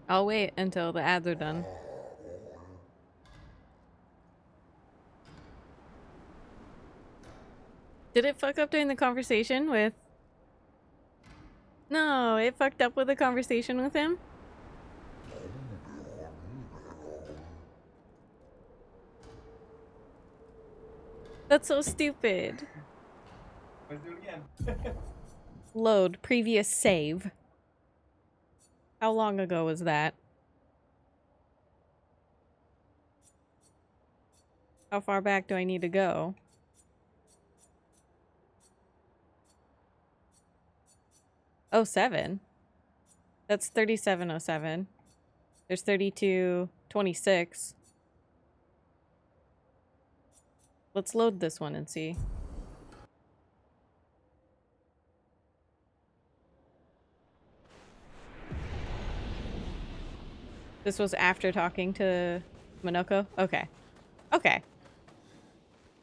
I'll wait until the ads are done. Did it fuck up during the conversation with... No, it fucked up with the conversation with him? That's so stupid. Let's do it again. Load previous save. How long ago was that? How far back do I need to go? Oh, 07. That's 3707. There's 3226. Let's load this one and see. This was after talking to Monoko? Okay. Okay.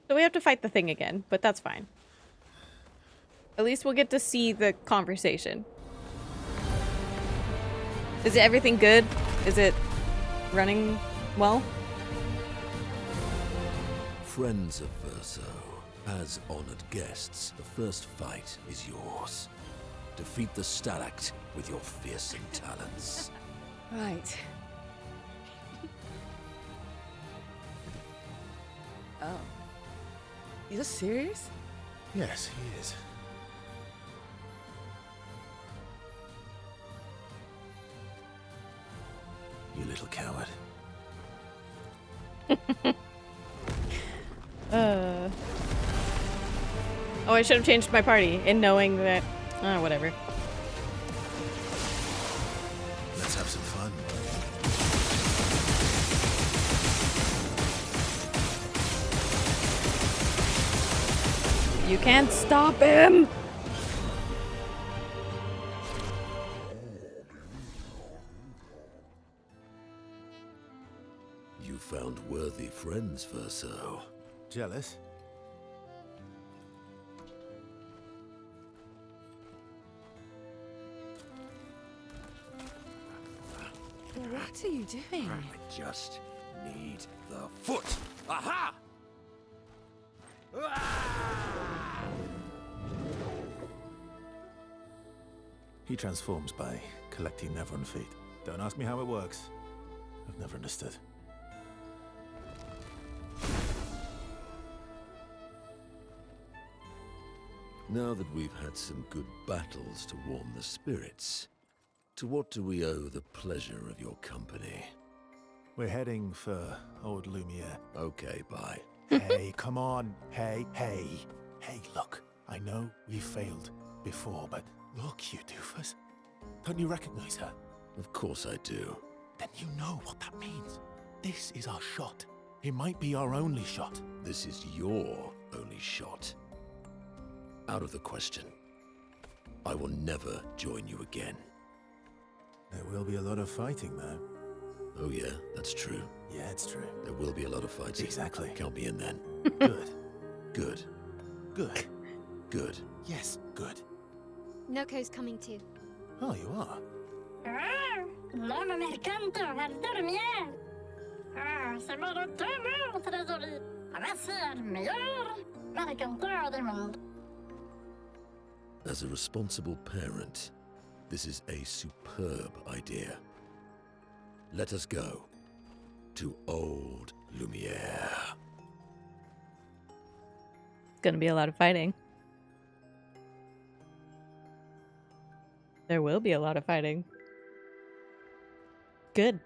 So we have to fight the thing again, but that's fine. At least we'll get to see the conversation. Is everything good? Is it running well? Friends of Verso, as honored guests, the first fight is yours. Defeat the Stalact with your fearsome talents. Right. Oh. You just serious? Yes, he is. You little coward. Oh, I should have changed my party in knowing that... Oh, whatever. Let's have some fun. You can't stop him! You found worthy friends, Verso. Jealous? What are you doing? I just need the foot. Aha! He transforms by collecting Neveron feet. Don't ask me how it works. I've never understood. Now that we've had some good battles to warm the spirits, to what do we owe the pleasure of your company? We're heading for old Lumiere. Okay, bye. Hey, come on. Hey. Hey, look. I know we failed before, but look, you doofus. Don't you recognize her? Of course I do. Then you know what that means. This is our shot. It might be our only shot. This is your only shot. Out of the question. I will never join you again. There will be a lot of fighting, though. Oh yeah, that's true. Yeah, it's true. There will be a lot of fighting. Exactly. Count me in then. Good. Good. Good. Good. Yes, good. Noko's coming too. Oh, you are? L'homme mercante va dormir. C'est mon retour, trésorier. Va ser meilleur mercanteur du monde. As a responsible parent, this is a superb idea. Let us go to old Lumiere. It's gonna be a lot of fighting. There will be a lot of fighting. Good.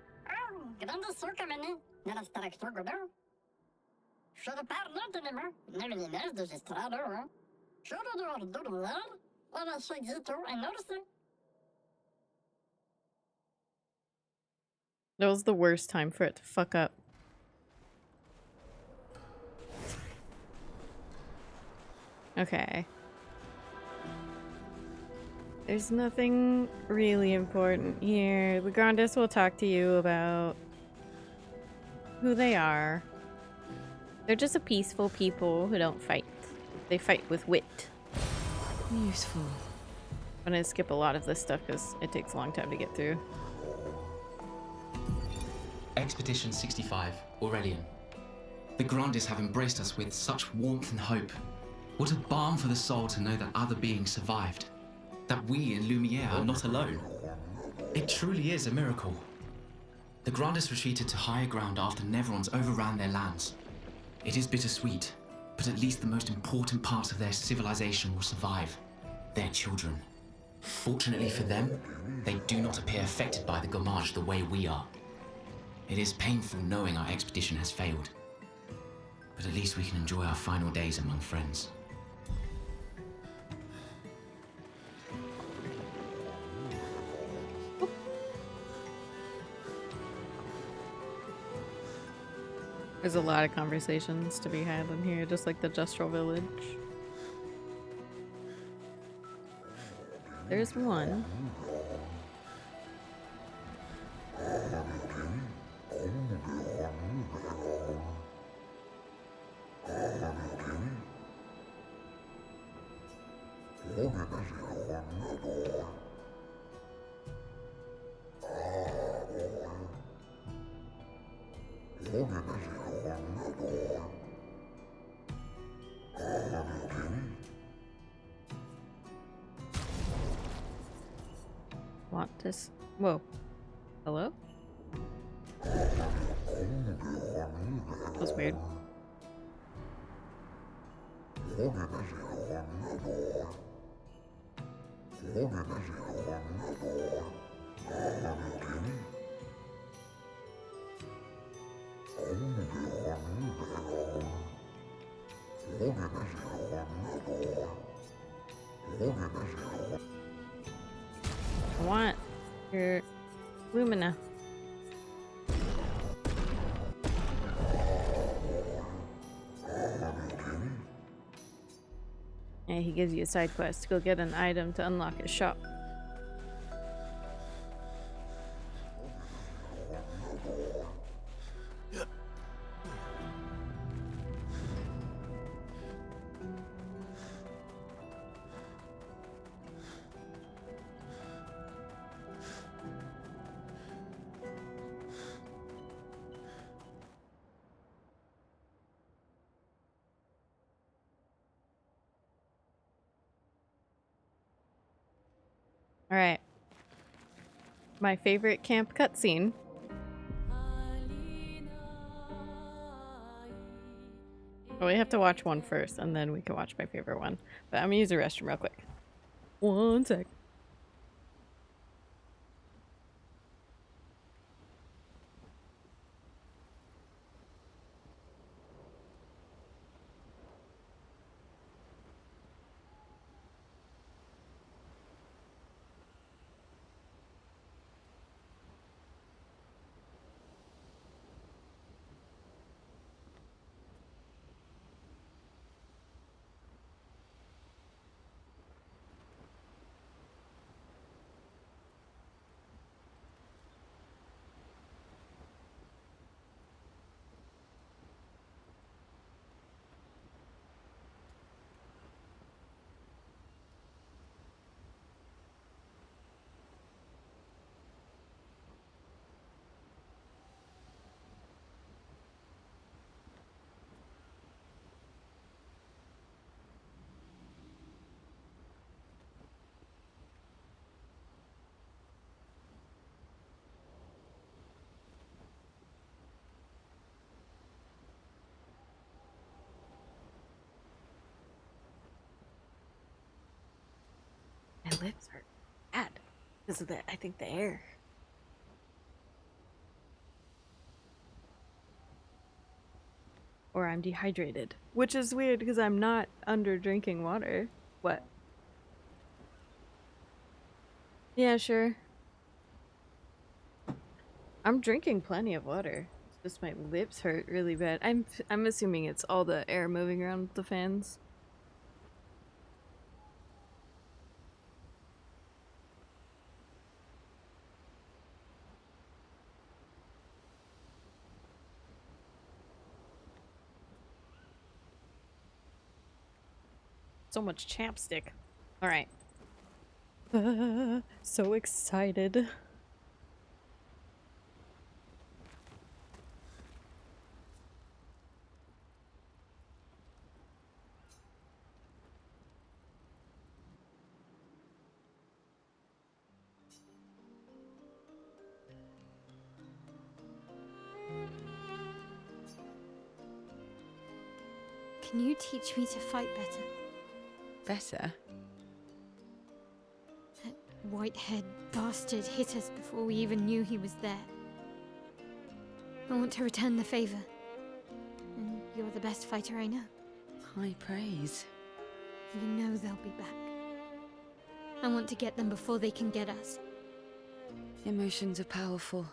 Grande sucamene, nella straktor godão. Should parla de nema, nevinines de gestrado. Should do ordular, ora seguito en orse. That was the worst time for it to fuck up. Okay. There's nothing really important here. Legrandis will talk to you about who they are. They're just a peaceful people who don't fight. They fight with wit. Useful. I'm gonna skip a lot of this stuff because it takes a long time to get through. Expedition 65, Aurelian. The Grandes have embraced us with such warmth and hope. What a balm for the soul to know that other beings survived. That we in Lumiere are not alone. It truly is a miracle. The Grandes retreated to higher ground after Neverons overran their lands. It is bittersweet, but at least the most important parts of their civilization will survive. Their children. Fortunately for them, they do not appear affected by the Gommage the way we are. It is painful knowing our expedition has failed. But at least we can enjoy our final days among friends. There's a lot of conversations to be had in here, just like the Justral Village. There's one. Want this? Whoa. Hello? That was weird. I want your Lumina. Yeah, he gives you a side quest to go get an item to unlock his shop. Alright. My favorite camp cutscene. Well, we have to watch one first, and then we can watch my favorite one. But I'm gonna use the restroom real quick. One sec. My lips are bad because of I think the air. Or I'm dehydrated. Which is weird because I'm not under drinking water. What? Yeah, sure. I'm drinking plenty of water. It's just my lips hurt really bad. I'm assuming it's all the air moving around the fans. So much chapstick. All right. So excited. Can you teach me to fight better? Better? That white-haired bastard hit us before we even knew he was there. I want to return the favor. And you're the best fighter I know. High praise. You know they'll be back. I want to get them before they can get us. Emotions are powerful.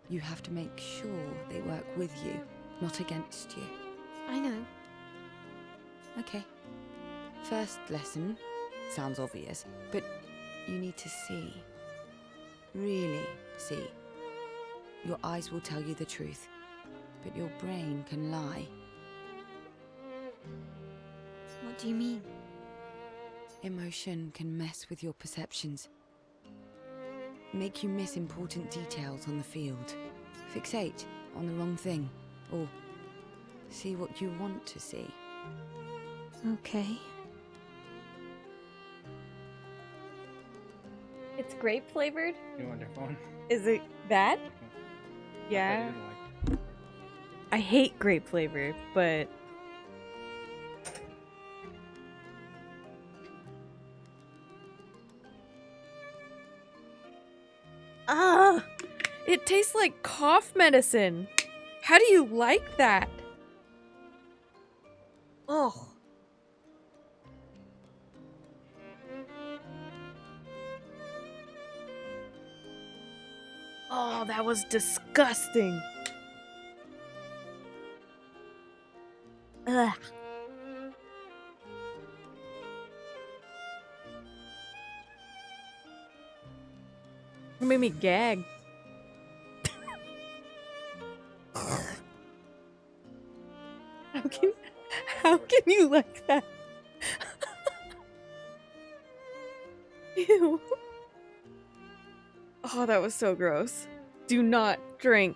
You have to make sure they work with you, not against you. I know. Okay. First lesson sounds obvious, but you need to see. Really see. Your eyes will tell you the truth, but your brain can lie. What do you mean? Emotion can mess with your perceptions. Make you miss important details on the field. Fixate on the wrong thing, or see what you want to see. Okay. It's grape flavored? You want your phone? Is it that? I Yeah. thought you didn't like I hate grape flavor, but ah, it tastes like cough medicine. How do you like that? Oh. Oh, that was disgusting. Ugh. It made me gag. How can you like that? Ew. Oh, that was so gross. Do not drink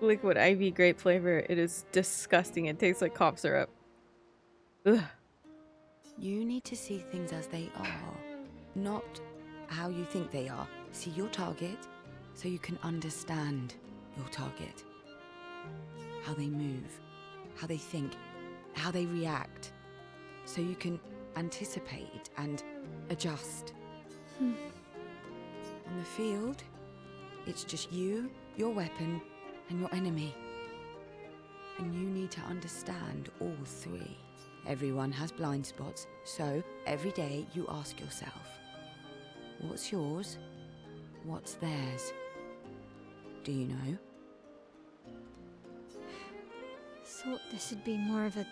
liquid IV grape flavor. It is disgusting. It tastes like cough syrup. Ugh. You need to see things as they are, not how you think they are. See your target so you can understand your target. How they move, how they think, how they react. So you can anticipate and adjust. On the field, it's just you, your weapon, and your enemy. And you need to understand all three. Everyone has blind spots, so every day you ask yourself, what's yours? What's theirs? Do you know? Thought this would be more of a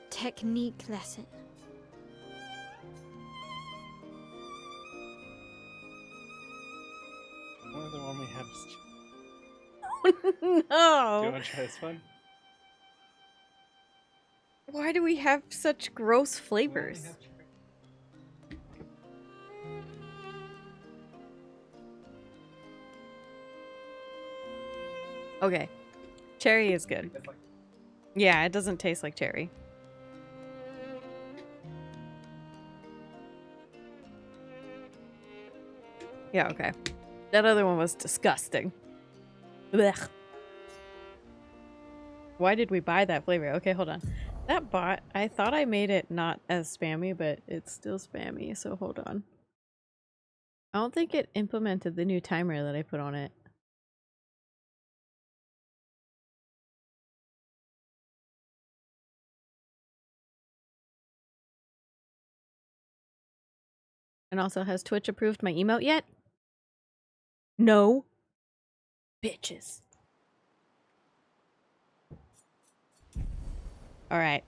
technique lesson. One of the one we had was. Do you No. want to try this one? Why do we have such gross flavors? Okay. Cherry is good. Yeah, it doesn't taste like cherry. Yeah, okay. That other one was disgusting. Blech. Why did we buy that flavor? Okay, hold on. That bot, I thought I made it not as spammy, but it's still spammy, so hold on. I don't think it implemented the new timer that I put on it. And also, has Twitch approved my emote yet? No. Bitches. Alright.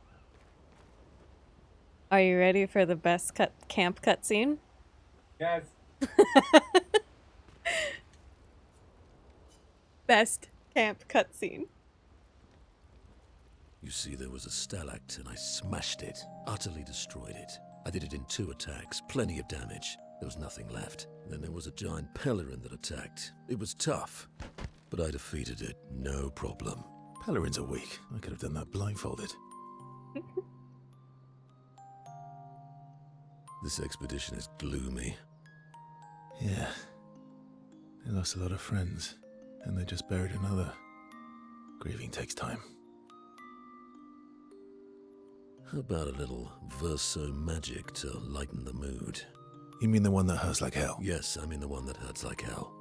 Are you ready for the best camp cutscene? Yes. Best camp cutscene. You see, there was a stalact and I smashed it, utterly destroyed it. I did it in 2 attacks, plenty of damage. There was nothing left. Then there was a giant Pelerin that attacked. It was tough, but I defeated it, no problem. Pelerins are weak. I could have done that blindfolded. This expedition is gloomy. Yeah. They lost a lot of friends, and they just buried another. Grieving takes time. How about a little verso magic to lighten the mood? You mean the one that hurts like hell? Yes, I mean the one that hurts like hell.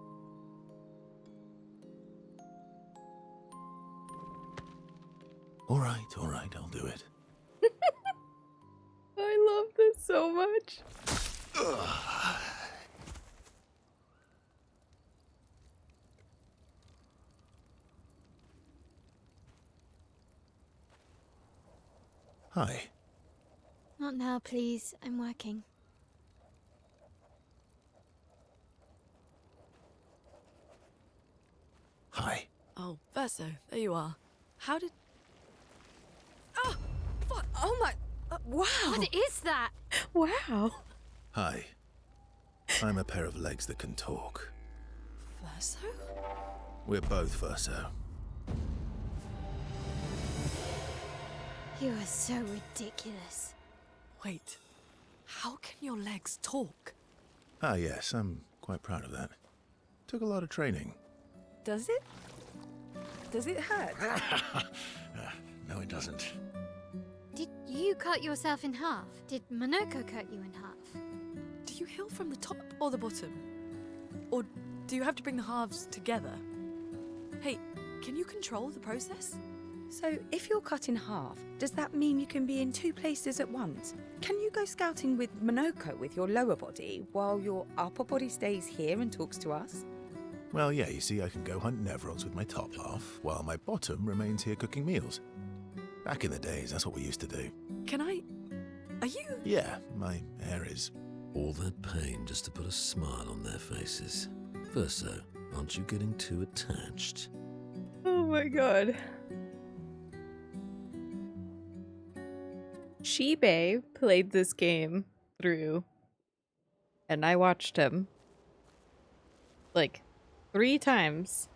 All right, I'll do it. I love this so much. Hi. Not now, please. I'm working. Hi. Oh, Verso, there you are. How did... Oh! What? Oh my... wow! What is that? Wow. Hi. I'm a pair of legs that can talk. Verso? We're both Verso. You are so ridiculous. Wait. How can your legs talk? Ah, yes, I'm quite proud of that. Took a lot of training. Does it? Does it hurt? No, it doesn't. Did you cut yourself in half? Did Monoko cut you in half? Do you heal from the top or the bottom? Or do you have to bring the halves together? Hey, can you control the process? So, if you're cut in half, does that mean you can be in 2 places at once? Can you go scouting with Monoko with your lower body, while your upper body stays here and talks to us? Well, yeah, you see, I can go hunt Nevrons with my top half, while my bottom remains here cooking meals. Back in the days, that's what we used to do. Can I... Are you... Yeah, my hair is... All that pain just to put a smile on their faces. Verso, aren't you getting too attached? Oh my god. Shibe played this game through, and I watched him like 3 times,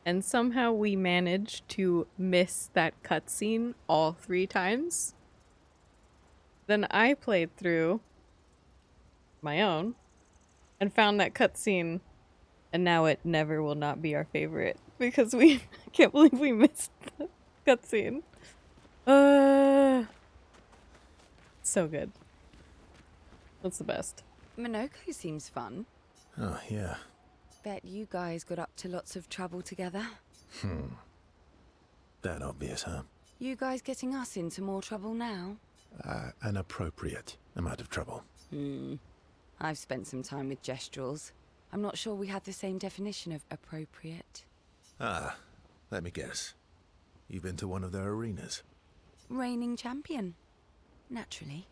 and somehow we managed to miss that cutscene all 3 times. Then I played through my own and found that cutscene, and now it never will not be our favorite because I can't believe we missed the cutscene. So good. That's the best. Monoko seems fun. Oh, yeah. Bet you guys got up to lots of trouble together. That obvious, huh? You guys getting us into more trouble now? An appropriate amount of trouble. I've spent some time with Gestrals. I'm not sure we had the same definition of appropriate. Ah, let me guess. You've been to one of their arenas? Reigning champion. Naturally.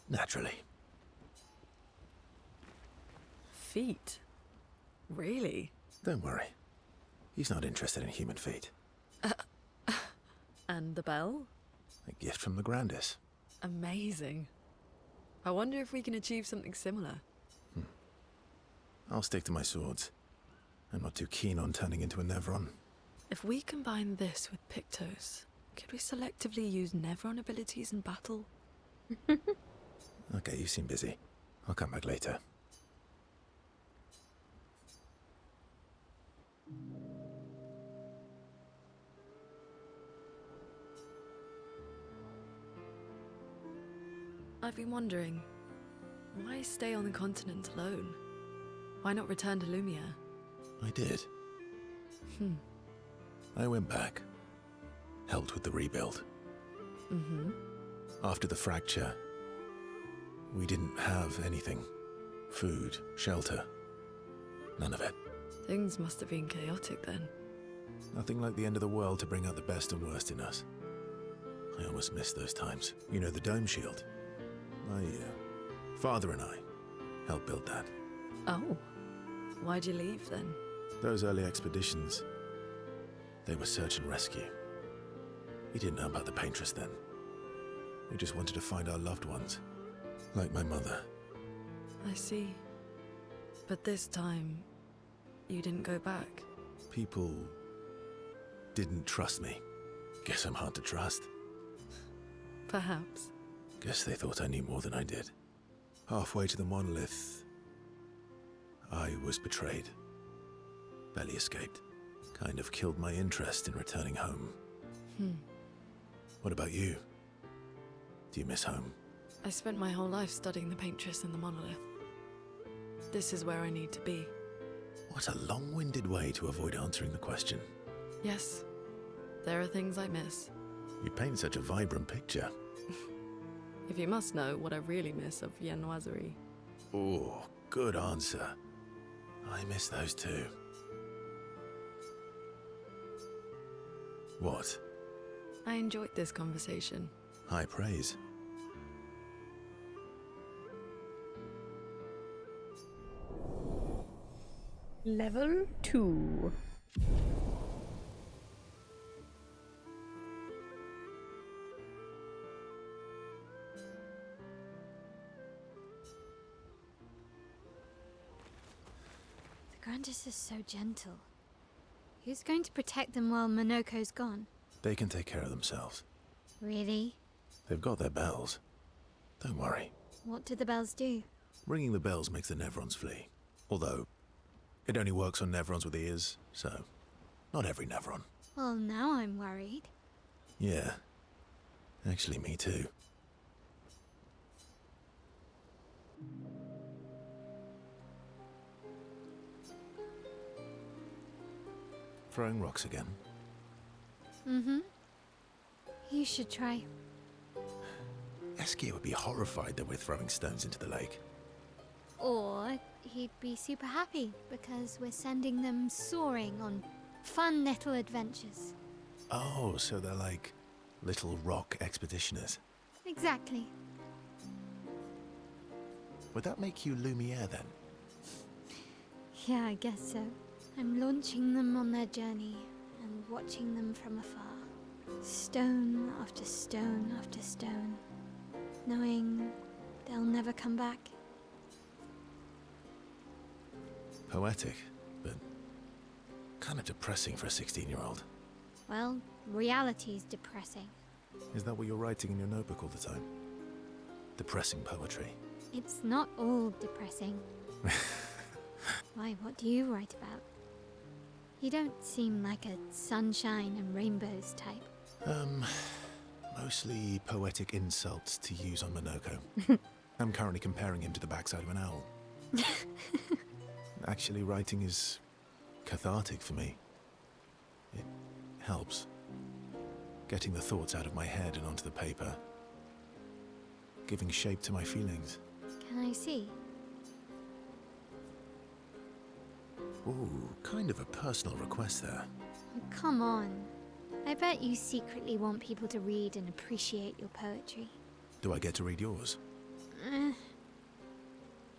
Naturally. Feet? Really? Don't worry. He's not interested in human feet. And the bell? A gift from the Grandis. Amazing. I wonder if we can achieve something similar. I'll stick to my swords. I'm not too keen on turning into a Nevron. If we combine this with Pictos, could we selectively use Nevron abilities in battle? Okay, you seem busy. I'll come back later. I've been wondering, why stay on the continent alone? Why not return to Lumia? I did. I went back. Helped with the rebuild. After the fracture, we didn't have anything. Food, shelter. None of it. Things must have been chaotic then. Nothing like the end of the world to bring out the best and worst in us. I almost missed those times. You know, the dome shield. My father and I helped build that. Oh. Why'd you leave then? Those early expeditions, they were search and rescue. He didn't know about the paintress then. We just wanted to find our loved ones. Like my mother. I see. But this time, you didn't go back. People didn't trust me. Guess I'm hard to trust. Perhaps. Guess they thought I knew more than I did. Halfway to the monolith, I was betrayed. Barely escaped. Kind of killed my interest in returning home. What about you? Do you miss home? I spent my whole life studying the paintress and the monolith. This is where I need to be. What a long-winded way to avoid answering the question. Yes, there are things I miss. You paint such a vibrant picture. If you must know what I really miss of viennoiserie. Oh, good answer. I miss those too. What? I enjoyed this conversation. High praise. Level 2. The Grandis is so gentle. Who's going to protect them while Monoko's gone? They can take care of themselves. Really? They've got their bells. Don't worry. What do the bells do? Ringing the bells makes the Nevrons flee. Although, it only works on Nevrons with ears, so not every Nevron. Well, now I'm worried. Yeah. Actually, me too. Throwing rocks again. Mm-hmm. You should try. Eskia would be horrified that we're throwing stones into the lake. Or he'd be super happy because we're sending them soaring on fun little adventures. Oh, so they're like little rock expeditioners. Exactly. Would that make you Lumiere then? Yeah, I guess so. I'm launching them on their journey and watching them from afar. Stone after stone after stone. Knowing they'll never come back. Poetic, but kind of depressing for a 16-year-old. Well, reality's depressing. Is that what you're writing in your notebook all the time? Depressing poetry. It's not all depressing. Why, what do you write about? You don't seem like a sunshine and rainbows type. Mostly poetic insults to use on Monoko. I'm currently comparing him to the backside of an owl. Actually, writing is cathartic for me. It helps. Getting the thoughts out of my head and onto the paper. Giving shape to my feelings. Can I see? Ooh, kind of a personal request there. Oh, come on. I bet you secretly want people to read and appreciate your poetry. Do I get to read yours?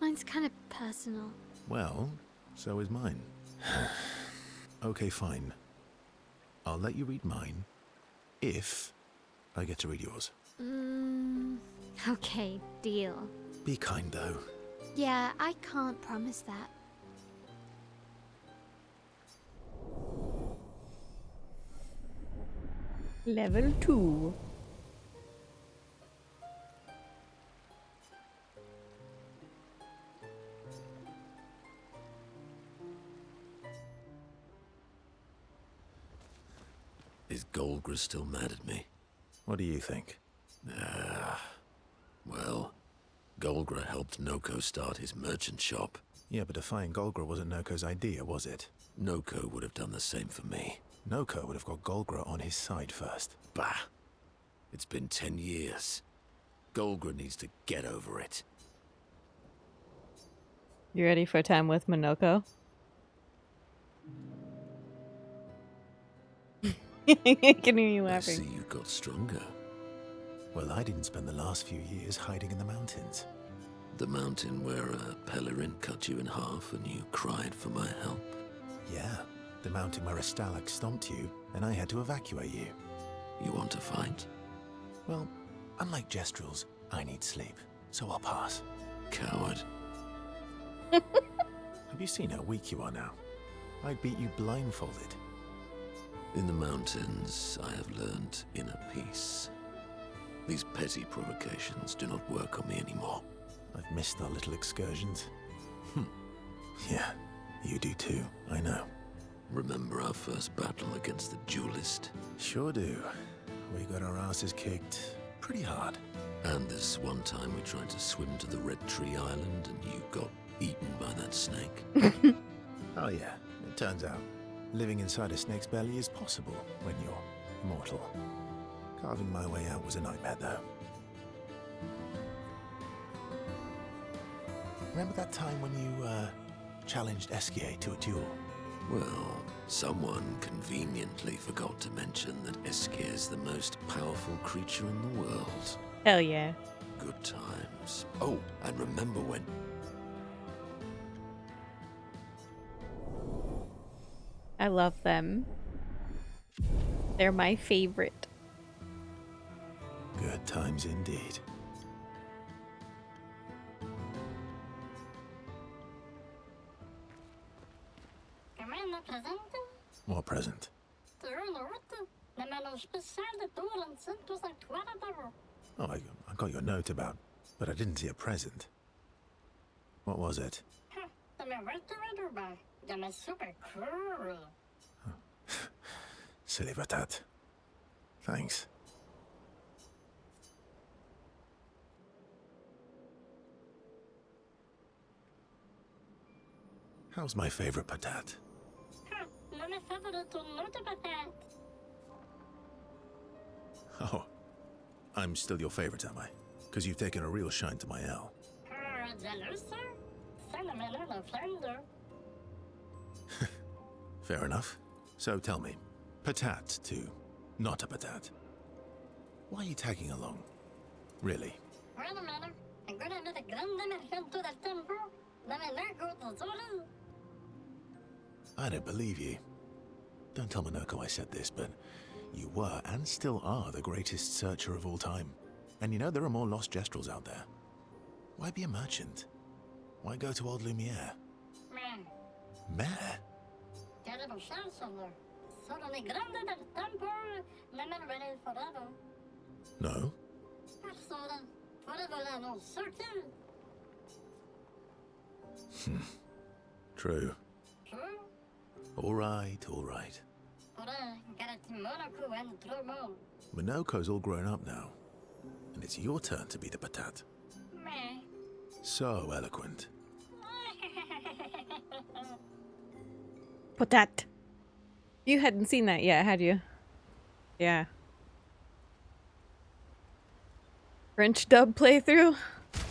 Mine's kind of personal. Well, so is mine. Okay, fine. I'll let you read mine, if I get to read yours. Okay, deal. Be kind, though. Yeah, I can't promise that. Level 2. Is Golgra still mad at me? What do you think? Well, Golgra helped Noko start his merchant shop. Yeah, but defying Golgra wasn't Noko's idea, was it? Noko would have done the same for me. Noko would have got Golgra on his side first. Bah! It's been 10 years. Golgra needs to get over it. You ready for time with Monoko? I can hear you I laughing. see you got stronger. Well, I didn't spend the last few years hiding in the mountains. The mountain where a Pellerin cut you in half and you cried for my help. Yeah, the mountain where a Stalag stomped you, and I had to evacuate you. You want to fight? Well, unlike Gestrels, I need sleep, so I'll pass. Coward. Have you seen how weak you are now? I'd beat you blindfolded. In the mountains, I have learned inner peace. These petty provocations do not work on me anymore. I've missed our little excursions. Yeah, you do too, I know. Remember our first battle against the duelist? Sure do. We got our asses kicked pretty hard. And this one time we tried to swim to the Red Tree Island and you got eaten by that snake. Oh yeah, it turns out living inside a snake's belly is possible when you're mortal. Carving my way out was a nightmare though. Remember that time when you, challenged Esquier to a duel? Well, someone conveniently forgot to mention that Esquier is the most powerful creature in the world. Hell yeah. Good times. Oh, and remember when... I love them. They're my favorite. Good times indeed. Comment present? What present? Oh, I got your note about, but I didn't see a present. What was it? Super cool. Silly Batat. Thanks. How's my favorite patat? Oh, I'm still your favorite, am I? Because you've taken a real shine to my L. Fair enough. So tell me, patat to not a patat. Why are you tagging along? Really? Wait a minute. I'm gonna make a grande emergento del tempo. Dame mergo tesoro. I don't believe you. Don't tell Minoko I said this, but you were and still are the greatest searcher of all time. And you know there are more lost Gestrels out there. Why be a merchant? Why go to old Lumiere? Man, Mare? terrible chancellor. Solo ne grande del tempo. Never ready forever. No? Persona. Forever and all certain. True. True. All right, all right. Minoko's all grown up now. And it's your turn to be the patat. Me. So eloquent. Put that. You hadn't seen that yet, had you? Yeah. French dub playthrough?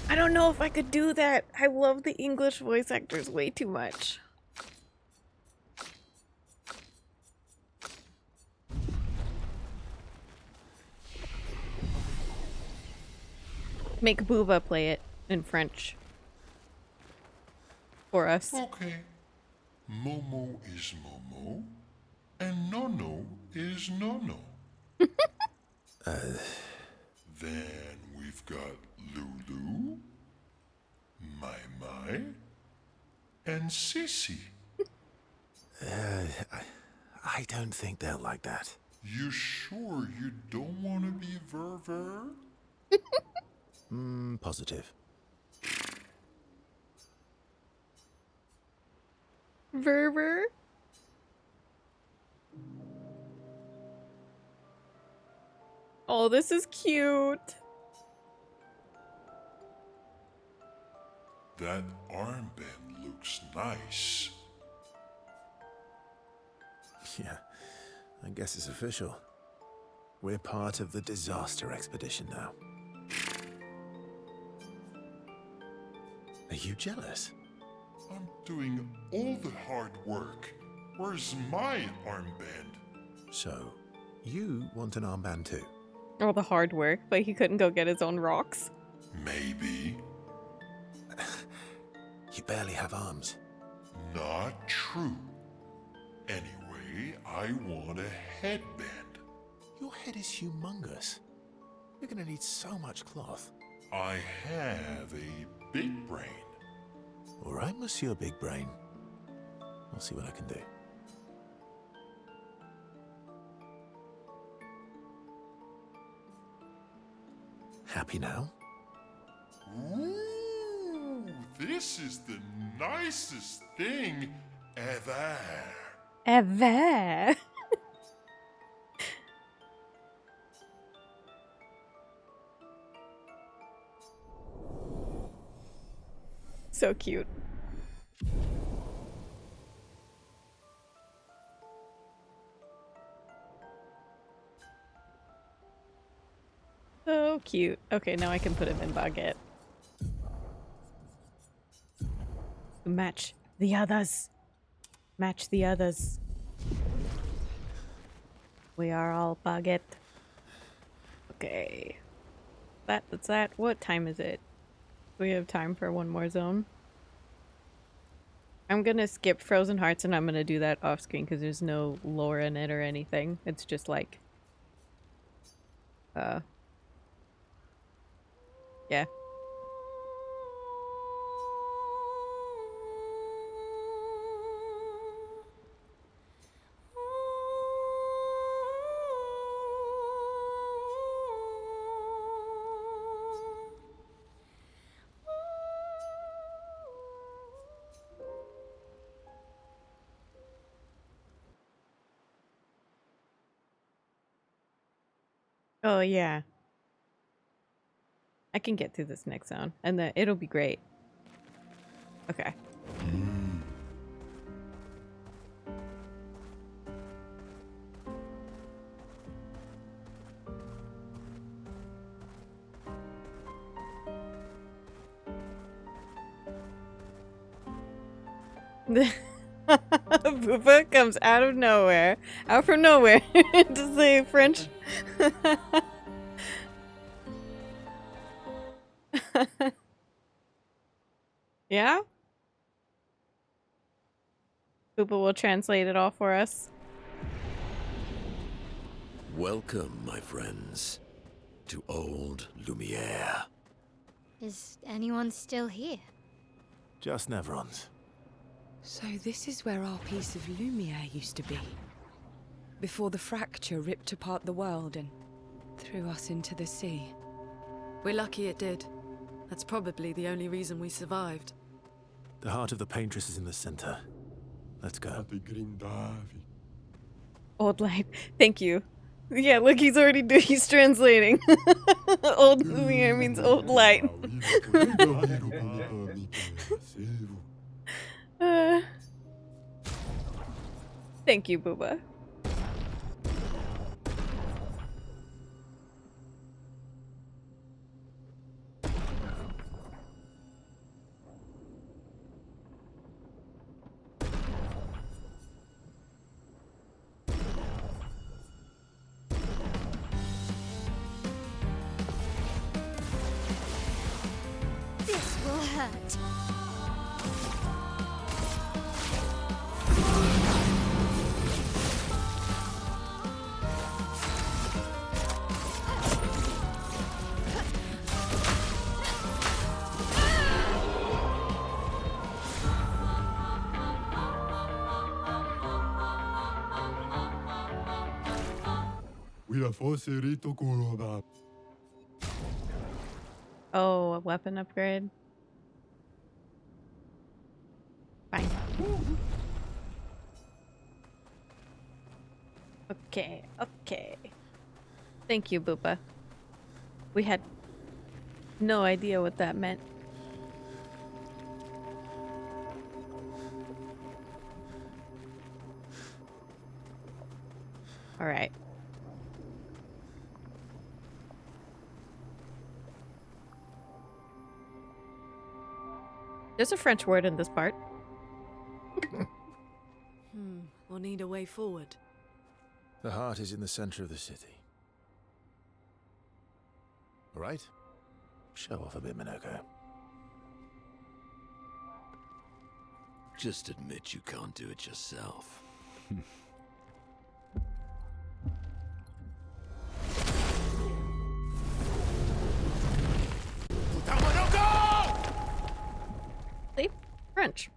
I don't know if I could do that. I love the English voice actors way too much. Make Booba play it in French for us. Okay. Momo is Momo, and Nono is Nono. Then we've got Lulu, Mai Mai, and Sissy. I don't think they'll like that. You sure you don't want to be Verver? Positive. Verver? Oh, this is cute. That armband looks nice. Yeah, I guess it's official. We're part of the disaster expedition now. Are you jealous? I'm doing all the hard work. Where's my armband? So, you want an armband too? All the hard work, but he couldn't go get his own rocks. Maybe. You barely have arms. Not true. Anyway, I want a headband. Your head is humongous. You're gonna need so much cloth. I have a big brain. All right, Monsieur Big Brain. I'll see what I can do. Happy now? Ooh, this is the nicest thing ever. Ever. So cute. So cute. Okay, now I can put him in Baguette. Match the others. Match the others. We are all Baguette. Okay. That's that. What time is it? We have time for one more zone. I'm gonna skip Frozen Hearts and I'm gonna do that off screen because there's no lore in it or anything. It's just like yeah. Oh yeah. I can get through this next zone and then it'll be great. Okay. Booba comes out of nowhere, out from nowhere, to say French. Yeah? Booba will translate it all for us. Welcome, my friends, to old Lumiere. Is anyone still here? Just Nevrons. So this is where our piece of Lumiere used to be. Before the fracture ripped apart the world and threw us into the sea. We're lucky it did. That's probably the only reason we survived. The heart of the Paintress is in the center. Let's go. Old light. Thank you. Yeah, look, he's already he's translating. Old Lumiere means old light. Thank you, Booba. This will hurt. Oh, a weapon upgrade. Fine. Okay, okay. Thank you, Booba. We had no idea what that meant. All right. There's a French word in this part. We'll need a way forward. The heart is in the center of the city. All right? Show off a bit, Minoko. Just admit you can't do it yourself. French.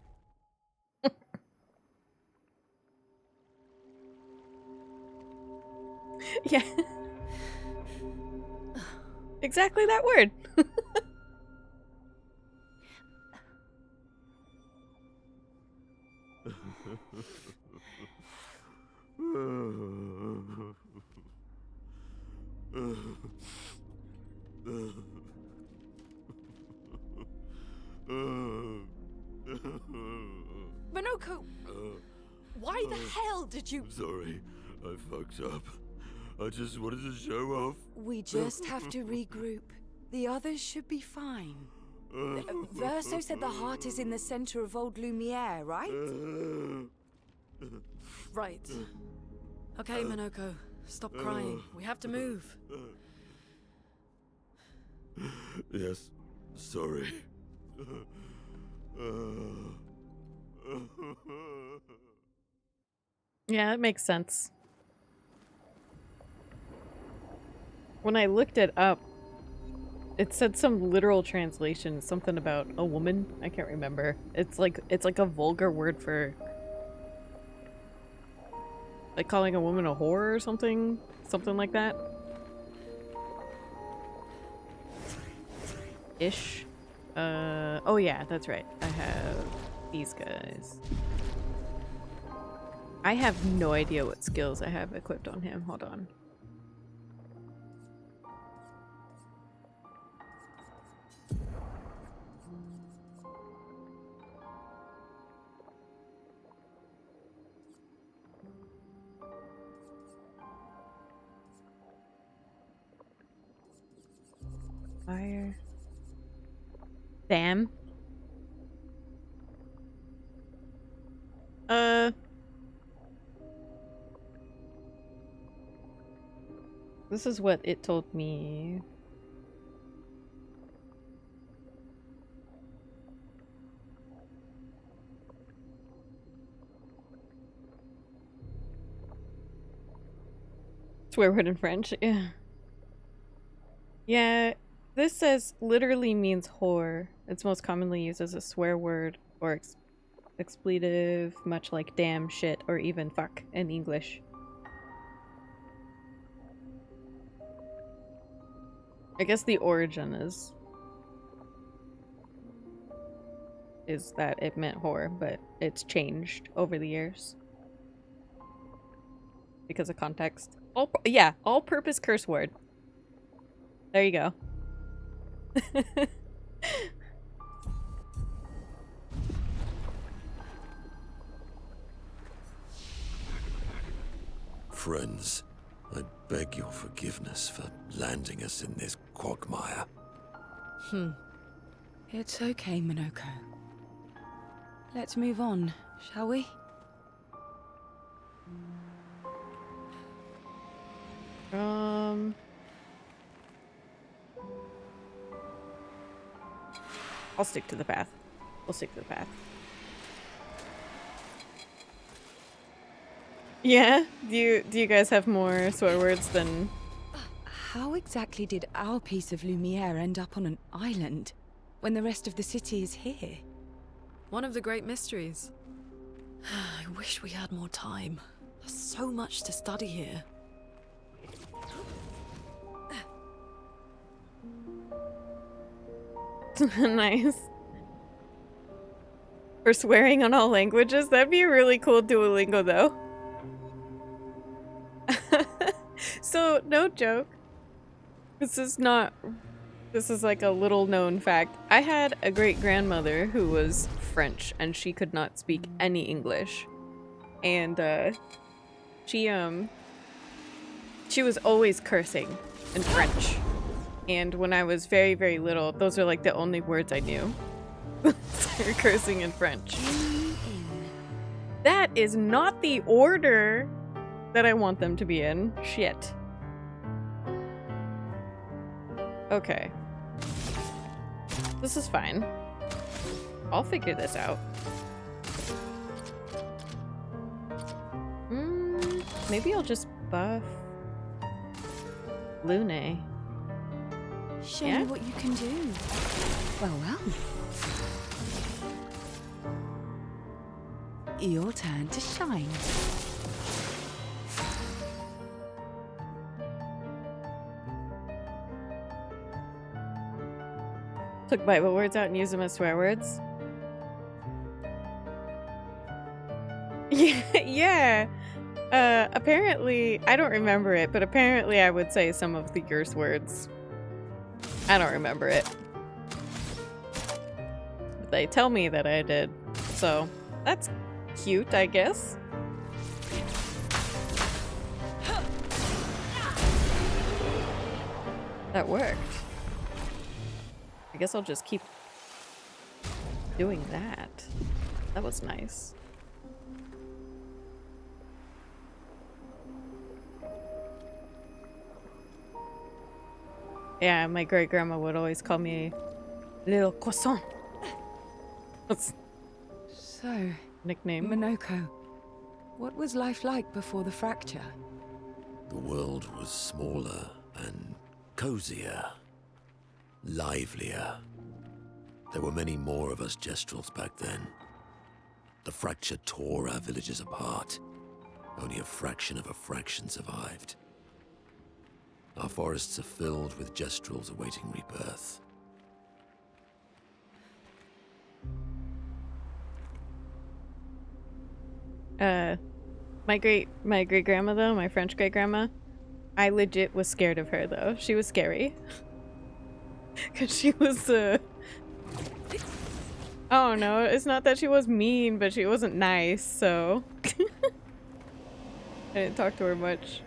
Yeah. Exactly that word. Minoko! Why the hell did you... Sorry, I fucked up. I just wanted to show off. We just have to regroup. The others should be fine. Verso said the heart is in the center of old Lumiere, right? Right. Okay, Minoko. Stop crying. We have to move. Yes, sorry. Yeah, it makes sense. When I looked it up, it said some literal translation, something about a woman. I can't remember. It's like a vulgar word for like calling a woman a whore or something, something like that. Ish. Oh yeah, that's right. I have these guys. I have no idea what skills I have equipped on him. Hold on. Fire. Damn. This is what it told me. Swear word in French, yeah. Yeah, this says literally means whore. It's most commonly used as a swear word or expletive, much like damn, shit, or even fuck in English. I guess the origin is that it meant whore, but it's changed over the years because of context. Yeah, all-purpose curse word. There you go. Friends, I beg your forgiveness for landing us in this quagmire. It's okay, Minoko. Let's move on, shall we? I'll stick to the path. We'll stick to the path. Yeah? Do you guys have more swear words than... How exactly did our piece of Lumiere end up on an island when the rest of the city is here? One of the great mysteries. I wish we had more time. There's so much to study here. Nice. For swearing on all languages? That'd be a really cool Duolingo, though. So, no joke. This is like a little known fact. I had a great-grandmother who was French, and she could not speak any English. And, she was always cursing in French. And when I was very, very little, those are like the only words I knew. Cursing in French. That is not the order that I want them to be in. Shit. Okay. This is fine. I'll figure this out. Maybe I'll just buff Lune. Show me what you can do. Well, well. Your turn to shine. Took Bible words out and used them as swear words. Yeah. Apparently, I don't remember it, but apparently I would say some of the curse words. I don't remember it. But they tell me that I did. So, that's cute, I guess. That worked. I guess I'll just keep doing that. That was nice. Yeah, my great grandma would always call me Little Croissant. That's So, nickname. Minoko, what was life like before the fracture? The world was smaller and cozier, livelier. There were many more of us Gestrels back then. The fracture tore our villages apart. Only a fraction of a fraction survived. Our forests are filled with Gestrels awaiting rebirth. My great grandma though, my French great grandma, I legit was scared of her though. She was scary. Cause she was oh no, it's not that she was mean, but she wasn't nice, so I didn't talk to her much.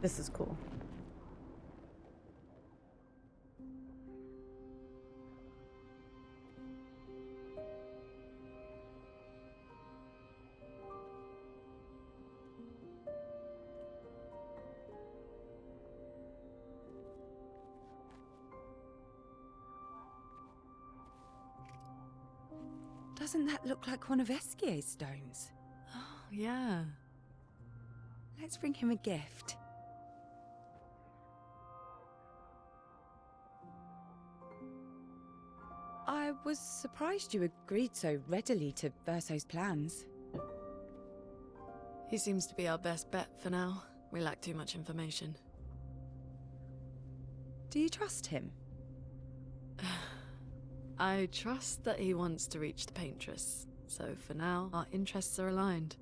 This is cool. Doesn't that look like one of Esquier's stones? Oh, yeah. Let's bring him a gift. I was surprised you agreed so readily to Verso's plans. He seems to be our best bet for now. We lack too much information. Do you trust him? I trust that he wants to reach the Paintress, so for now, our interests are aligned.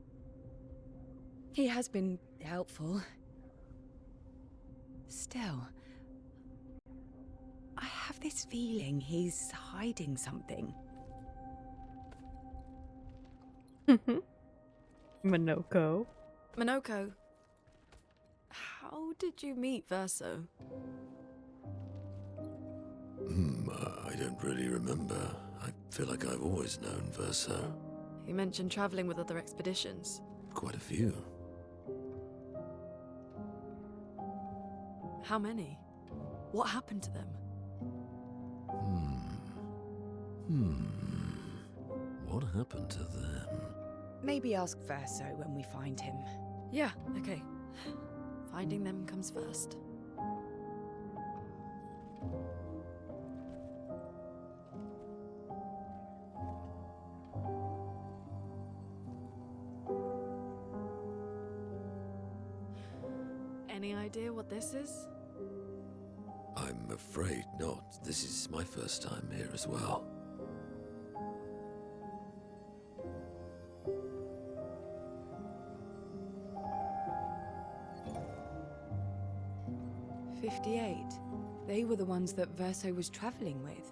He has been helpful. Still, I have this feeling he's hiding something. Minoko. Minoko, how did you meet Verso? I don't really remember. I feel like I've always known Verso. You mentioned traveling with other expeditions. Quite a few. How many? What happened to them? What happened to them? Maybe ask Verso when we find him. Yeah, okay. Finding them comes first. any idea what this is? I'm afraid not. This is my first time here as well. "58. They were the ones that Verso was traveling with.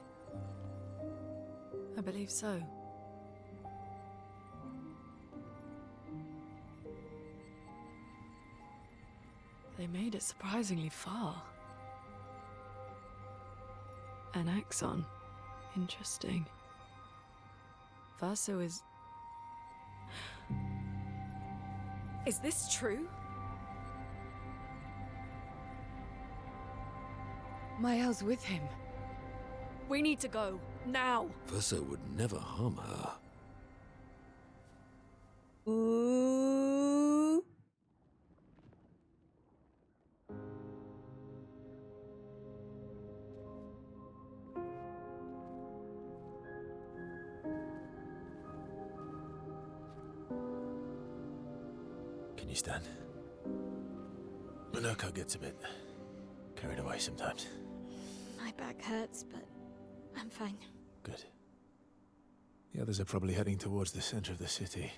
I believe so. They made it surprisingly far. An axon. Interesting. Verso is... Is this true? Mael's with him. We need to go. Now! Verso would never harm her. Ooh. Can you stand? Minoko gets a bit carried away sometimes. My back hurts, but I'm fine. Good. The others are probably heading towards the center of the city.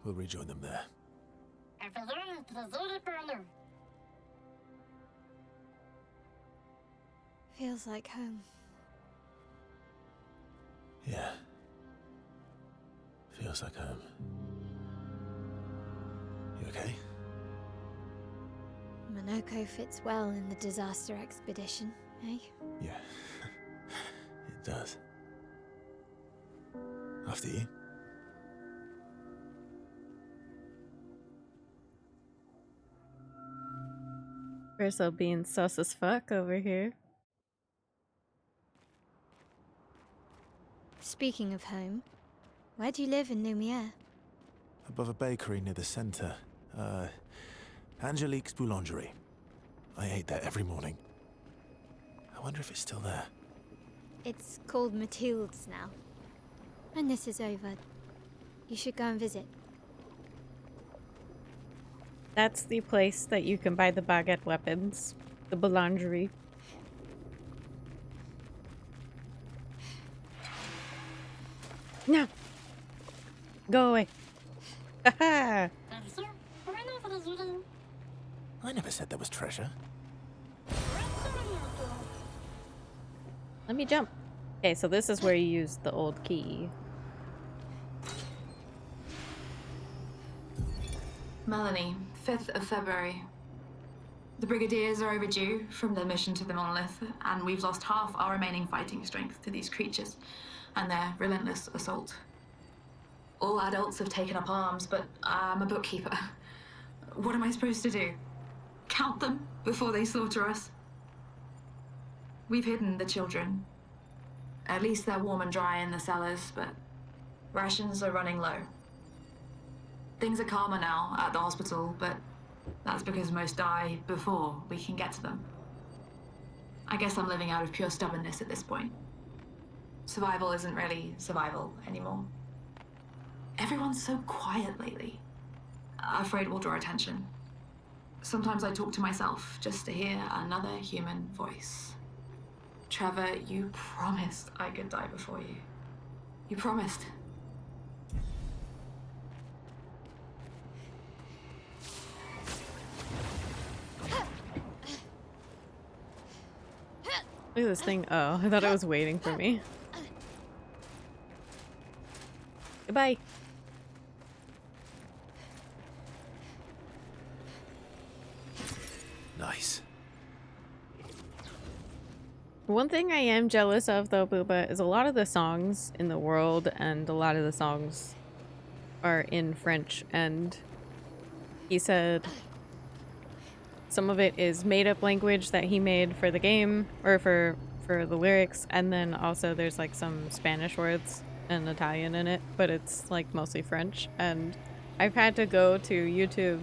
We'll rejoin them there. Feels like home. Yeah. Feels like home. You okay? Minoko fits well in the disaster expedition, eh? Yeah. It does. After you. Verso being sus as fuck over here. Speaking of home, where do you live in Lumiere? Above a bakery near the center. Angelique's Boulangerie. I ate there every morning. I wonder if it's still there. It's called Mathilde's now. When this is over, you should go and visit. That's the place that you can buy the baguette weapons. The boulangerie. No! Go away. Haha! I never said there was treasure. Let me jump. Okay, so this is where you use the old key. Melanie, 5th of February. The Brigadiers are overdue from their mission to the Monolith, and we've lost half our remaining fighting strength to these creatures and their relentless assault. All adults have taken up arms, but I'm a bookkeeper. What am I supposed to do? Count them before they slaughter us? We've hidden the children. At least they're warm and dry in the cellars, but rations are running low. Things are calmer now at the hospital, but that's because most die before we can get to them. I guess I'm living out of pure stubbornness at this point. Survival isn't really survival anymore. Everyone's so quiet lately. Afraid we'll draw attention. Sometimes I talk to myself just to hear another human voice. Trevor, you promised I could die before you. You promised. Look at this thing. Oh, I thought it was waiting for me. Goodbye. Nice. One thing I am jealous of, though, Booba, is a lot of the songs in the world and a lot of the songs are in French. And he said some of it is made-up language that he made for the game, or for the lyrics, and then also there's like some Spanish words and Italian in it, but it's like mostly French. And I've had to go to YouTube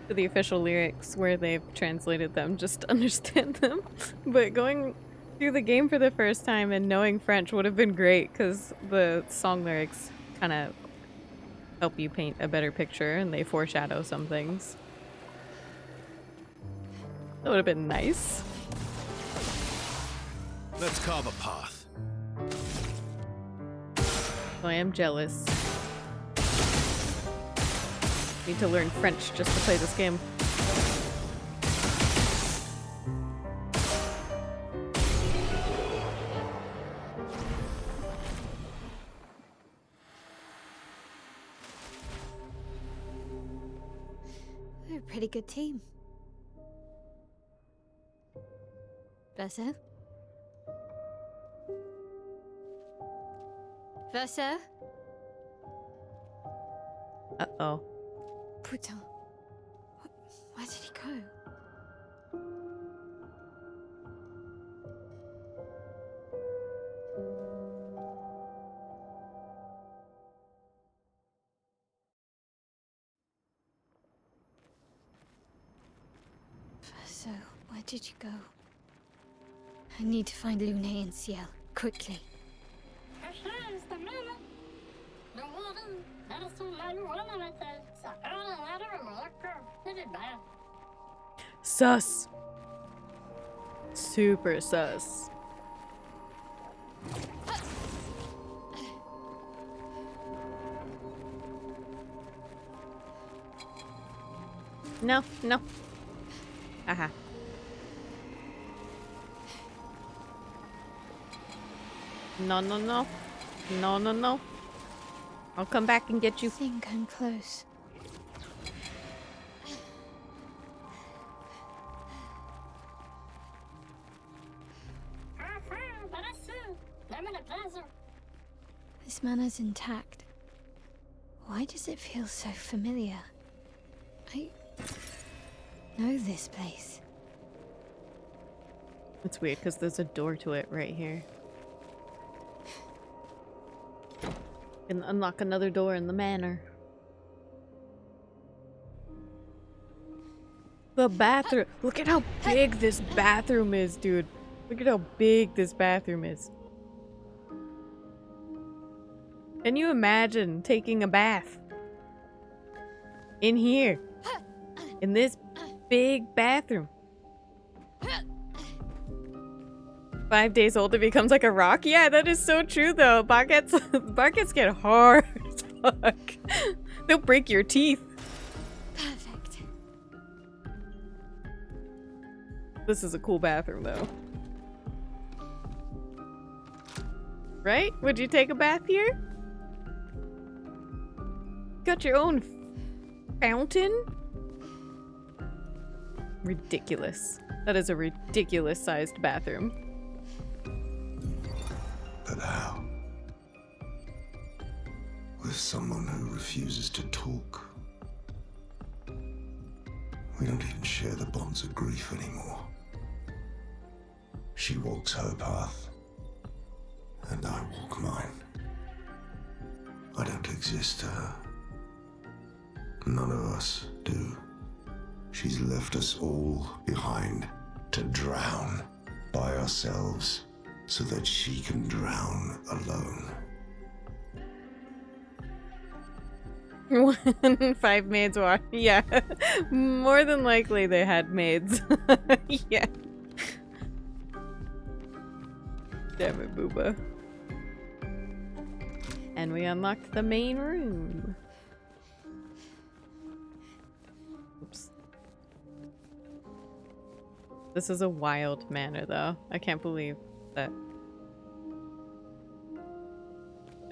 to the official lyrics where they've translated them just to understand them. But going through the game for the first time and knowing French would have been great, because the song lyrics kind of help you paint a better picture and they foreshadow some things. That would have been nice. Let's carve a path. I am jealous. Need to learn French just to play this game. We're a pretty good team. Verso? Verso? Uh-oh. Putain. Where did he go? Verso, where did you go? I need to find Lune and Ciel, quickly. Sus. Super sus. No, no. Aha. No, no, no. No, no, no. I'll come back and get you. I think I'm close. This manor's intact. Why does it feel so familiar? I know this place. It's weird because there's a door to it right here. Can unlock another door in the manor. The bathroom. Look at how big this bathroom is, dude. Look at how big this bathroom is. Can you imagine taking a bath in here? In this big bathroom? 5 days old, it becomes like a rock? Yeah, that is so true though. Buckets get hard as fuck. They'll break your teeth. Perfect. This is a cool bathroom though. Right? Would you take a bath here? Got your own fountain? Ridiculous. That is a ridiculous sized bathroom. But how? With someone who refuses to talk. We don't even share the bonds of grief anymore. She walks her path, and I walk mine. I don't exist to her. None of us do. She's left us all behind to drown by ourselves so that she can drown alone. 5 maids were. Yeah. More than likely they had maids. Yeah. Damn it, Booba. And we unlocked the main room. Oops. This is a wild manor, though. I can't believe that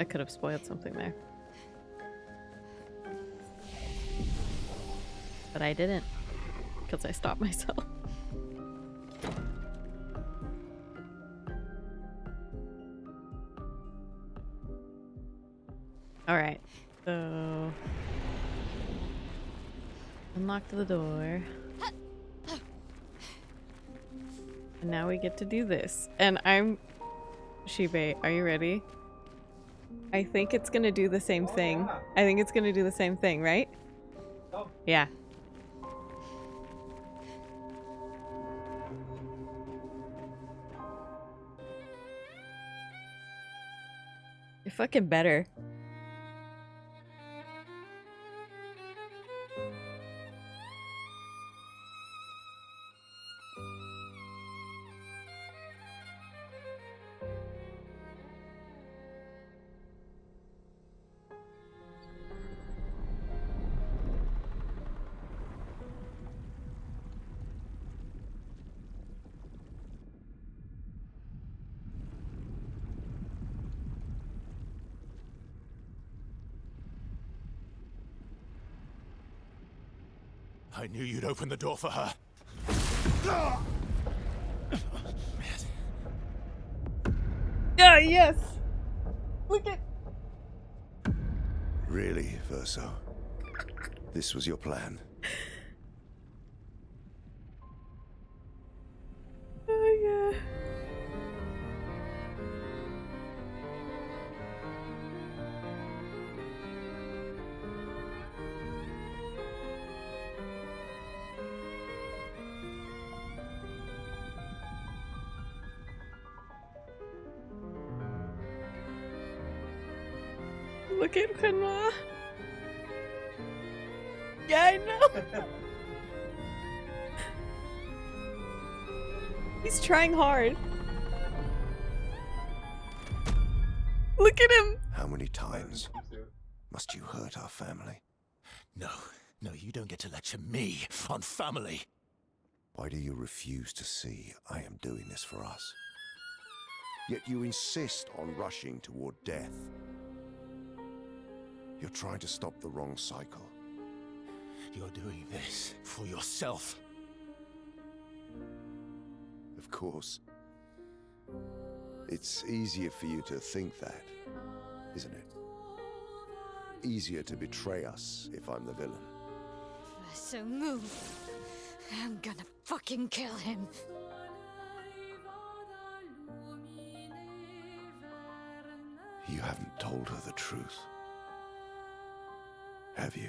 I could have spoiled something there. But I didn't, because I stopped myself. Alright, so... unlocked the door. And now we get to do this. And I'm... Shibe, are you ready? I think it's gonna do the same thing. I think it's gonna do the same thing, right? Yeah. You're fucking better. I knew you'd open the door for her. Yeah, yes. Look at. Really, Verso? This was your plan? Oh yeah. Look at Renoir. Yeah, I know. He's trying hard. Look at him. How many times must you hurt our family? No, you don't get to lecture me on family. Why do you refuse to see I am doing this for us? Yet you insist on rushing toward death. You're trying to stop the wrong cycle. You're doing this for yourself. Of course. It's easier for you to think that, isn't it? Easier to betray us if I'm the villain. So move. I'm gonna fucking kill him. You haven't told her the truth. Have you,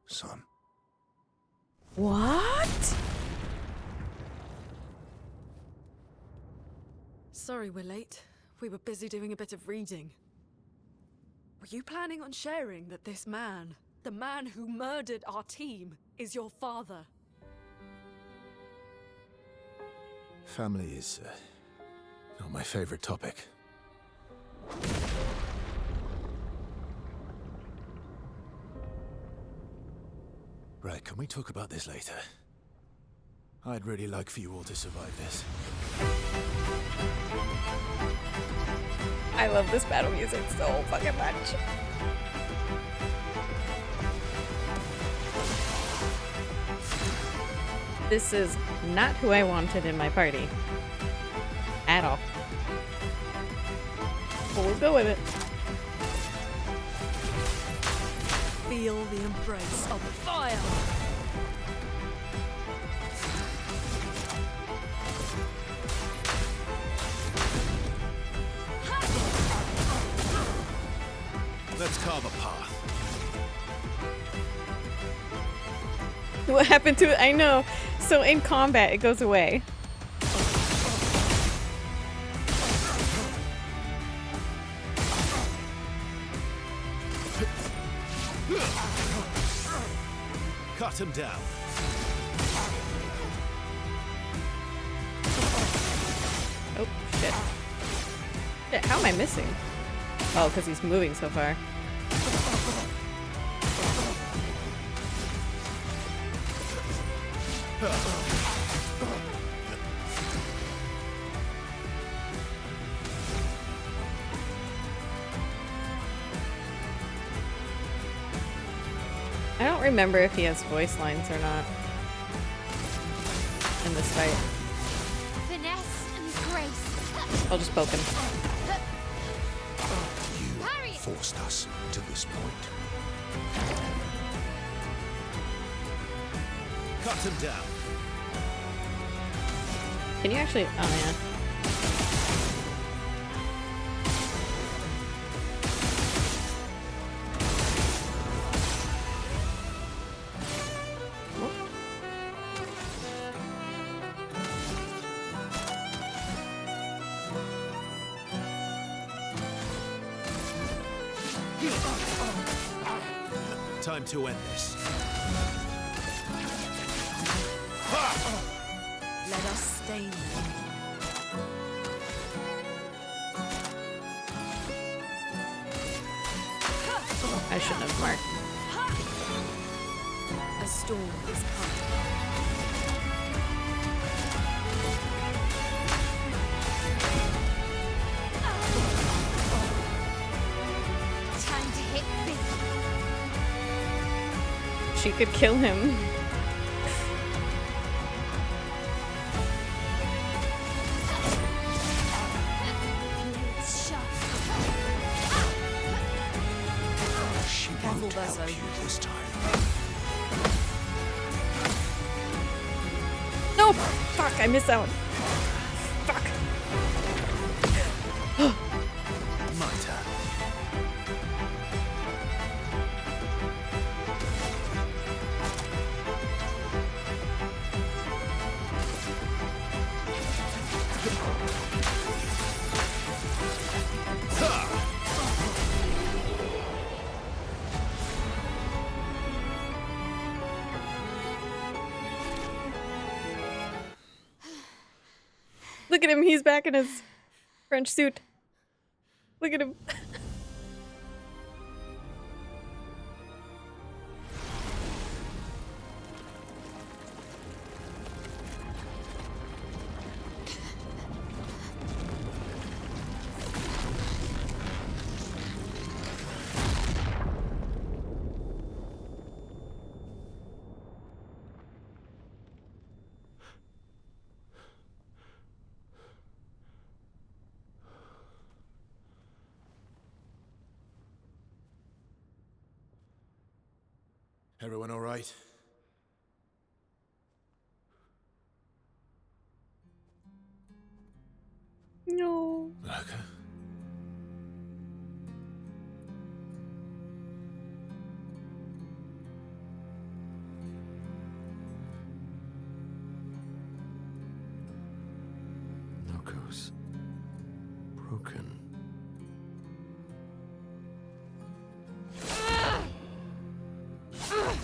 son? What? Sorry we're late. We were busy doing a bit of reading. Were you planning on sharing that this man, the man who murdered our team, is your father? Family is not my favorite topic. Right, can we talk about this later? I'd really like for you all to survive this. I love this battle music so fucking much. This is not who I wanted in my party. At all. But we'll go with it. Feel the embrace of fire! Let's carve a path. What happened to it? I know. So in combat, it goes away. Cut him down. Oh, shit. Shit, how am I missing? Oh, because he's moving so far. I don't remember if he has voice lines or not in this fight. Finesse and grace. I'll just poke him. You forced us to this point. Cut him down. Can you actually? Oh yeah. Time to end this. Let us stain them. I shouldn't have marked. A storm is coming. Time to hit big. She could kill him. careful, Verso. This time. No! Fuck, I missed out. Fuck. My turn. Look at him, he's back in his French suit. Look at him. Everyone all right? No. Okay. Narcos. Broken.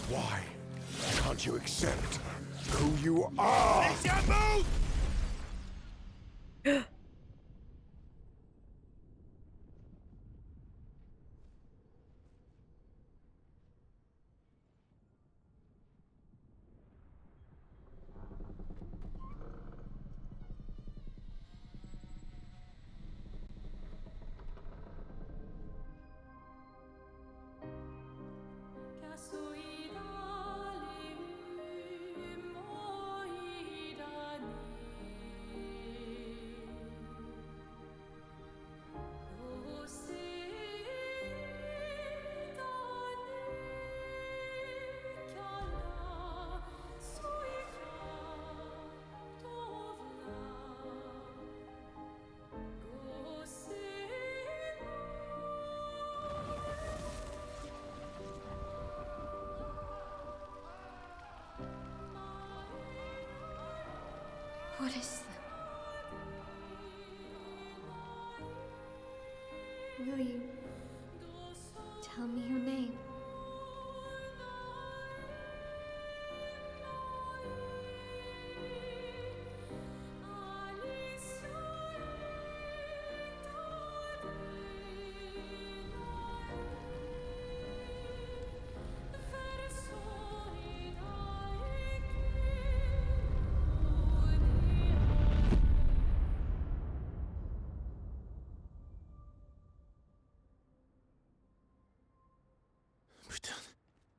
Why can't you accept who you are? What is that? Will you tell me your name?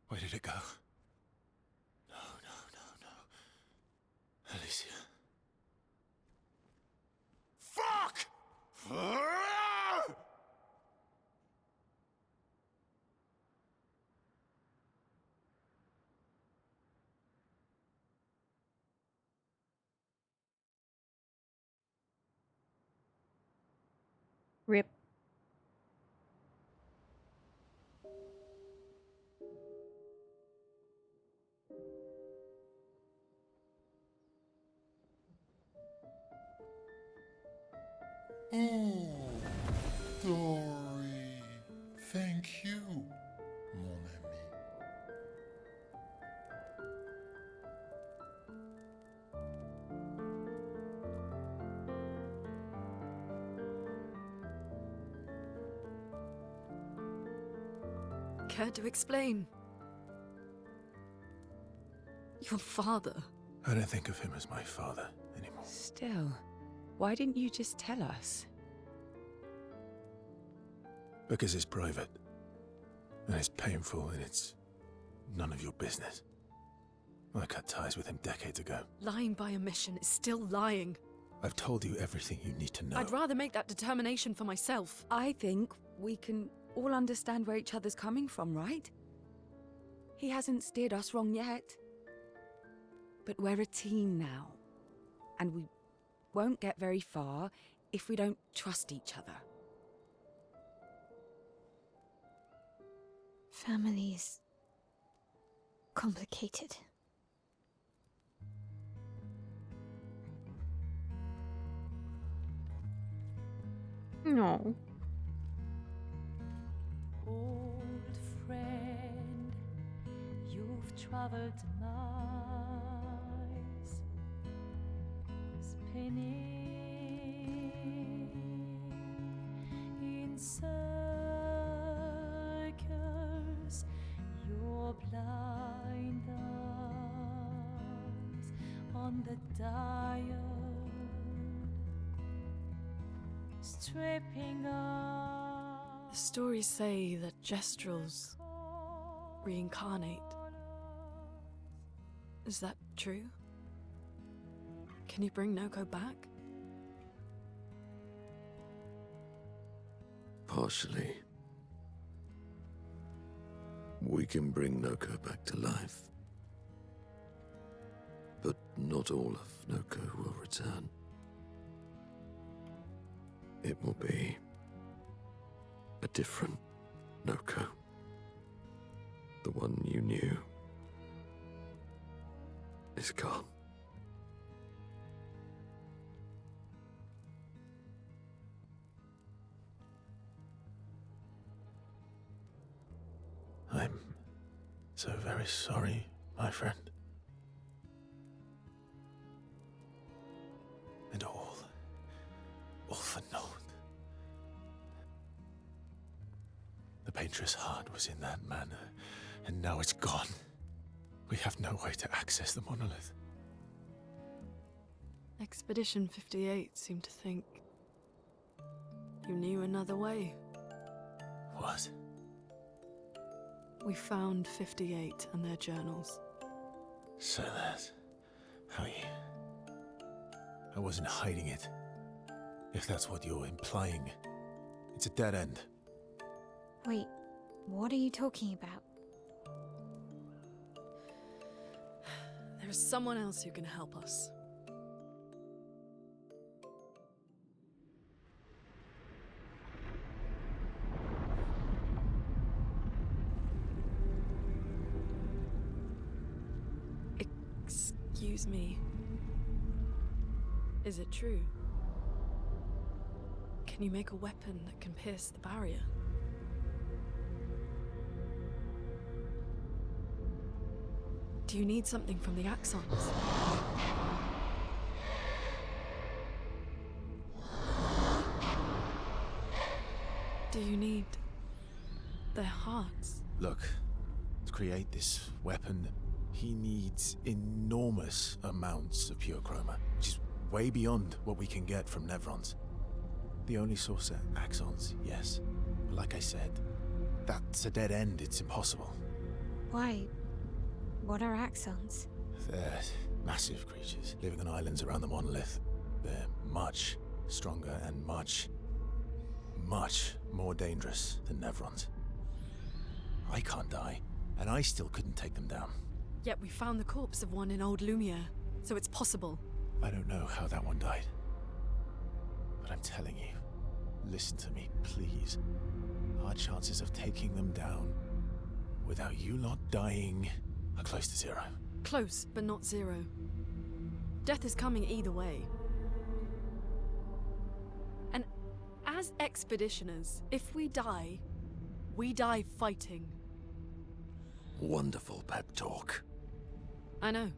Where did it go? No, no, no, no. Alicia. Fuck! Rip. Oh, Dory. Thank you, mon ami. Care to explain? Your father. I don't think of him as my father anymore. Still, why didn't you just tell us? Because it's private. And it's painful and it's none of your business. I cut ties with him decades ago. Lying by omission is still lying. I've told you everything you need to know. I'd rather make that determination for myself. I think we can all understand where each other's coming from, right? He hasn't steered us wrong yet. But we're a team now. And we won't get very far if we don't trust each other. Family's complicated. No. Old friend, you've traveled miles, spinning in circles, your blind eyes on the dial, stripping off. The stories say that Gestrels reincarnate. Is that true? Can you bring Noko back? Partially. We can bring Noko back to life. But not all of Noko will return. It will be a different Noko. The one you knew is gone. I'm so very sorry, my friend. And all for naught. The painter's heart was in that manor, and now it's gone. We have no way to access the monolith. Expedition 58 seemed to think you knew another way. What? We found 58 and their journals. So that's how you... I wasn't hiding it. If that's what you're implying. It's a dead end. Wait, what are you talking about? There is someone else who can help us. Excuse me. Is it true? Can you make a weapon that can pierce the barrier? Do you need something from the Axons? Do you need their hearts? Look, to create this weapon, he needs enormous amounts of pure chroma, which is way beyond what we can get from Nevrons. The only source are Axons, yes. But like I said, that's a dead end. It's impossible. Why? What are Axons? They're massive creatures living on islands around the monolith. They're much stronger and much more dangerous than Nevrons. I can't die, and I still couldn't take them down. Yet we found the corpse of one in Old Lumiere, so it's possible. I don't know how that one died. But I'm telling you, listen to me, please. Our chances of taking them down without you lot dying are close to zero. Close, but not zero. Death is coming either way. And as expeditioners, if we die fighting. Wonderful pep talk. I know.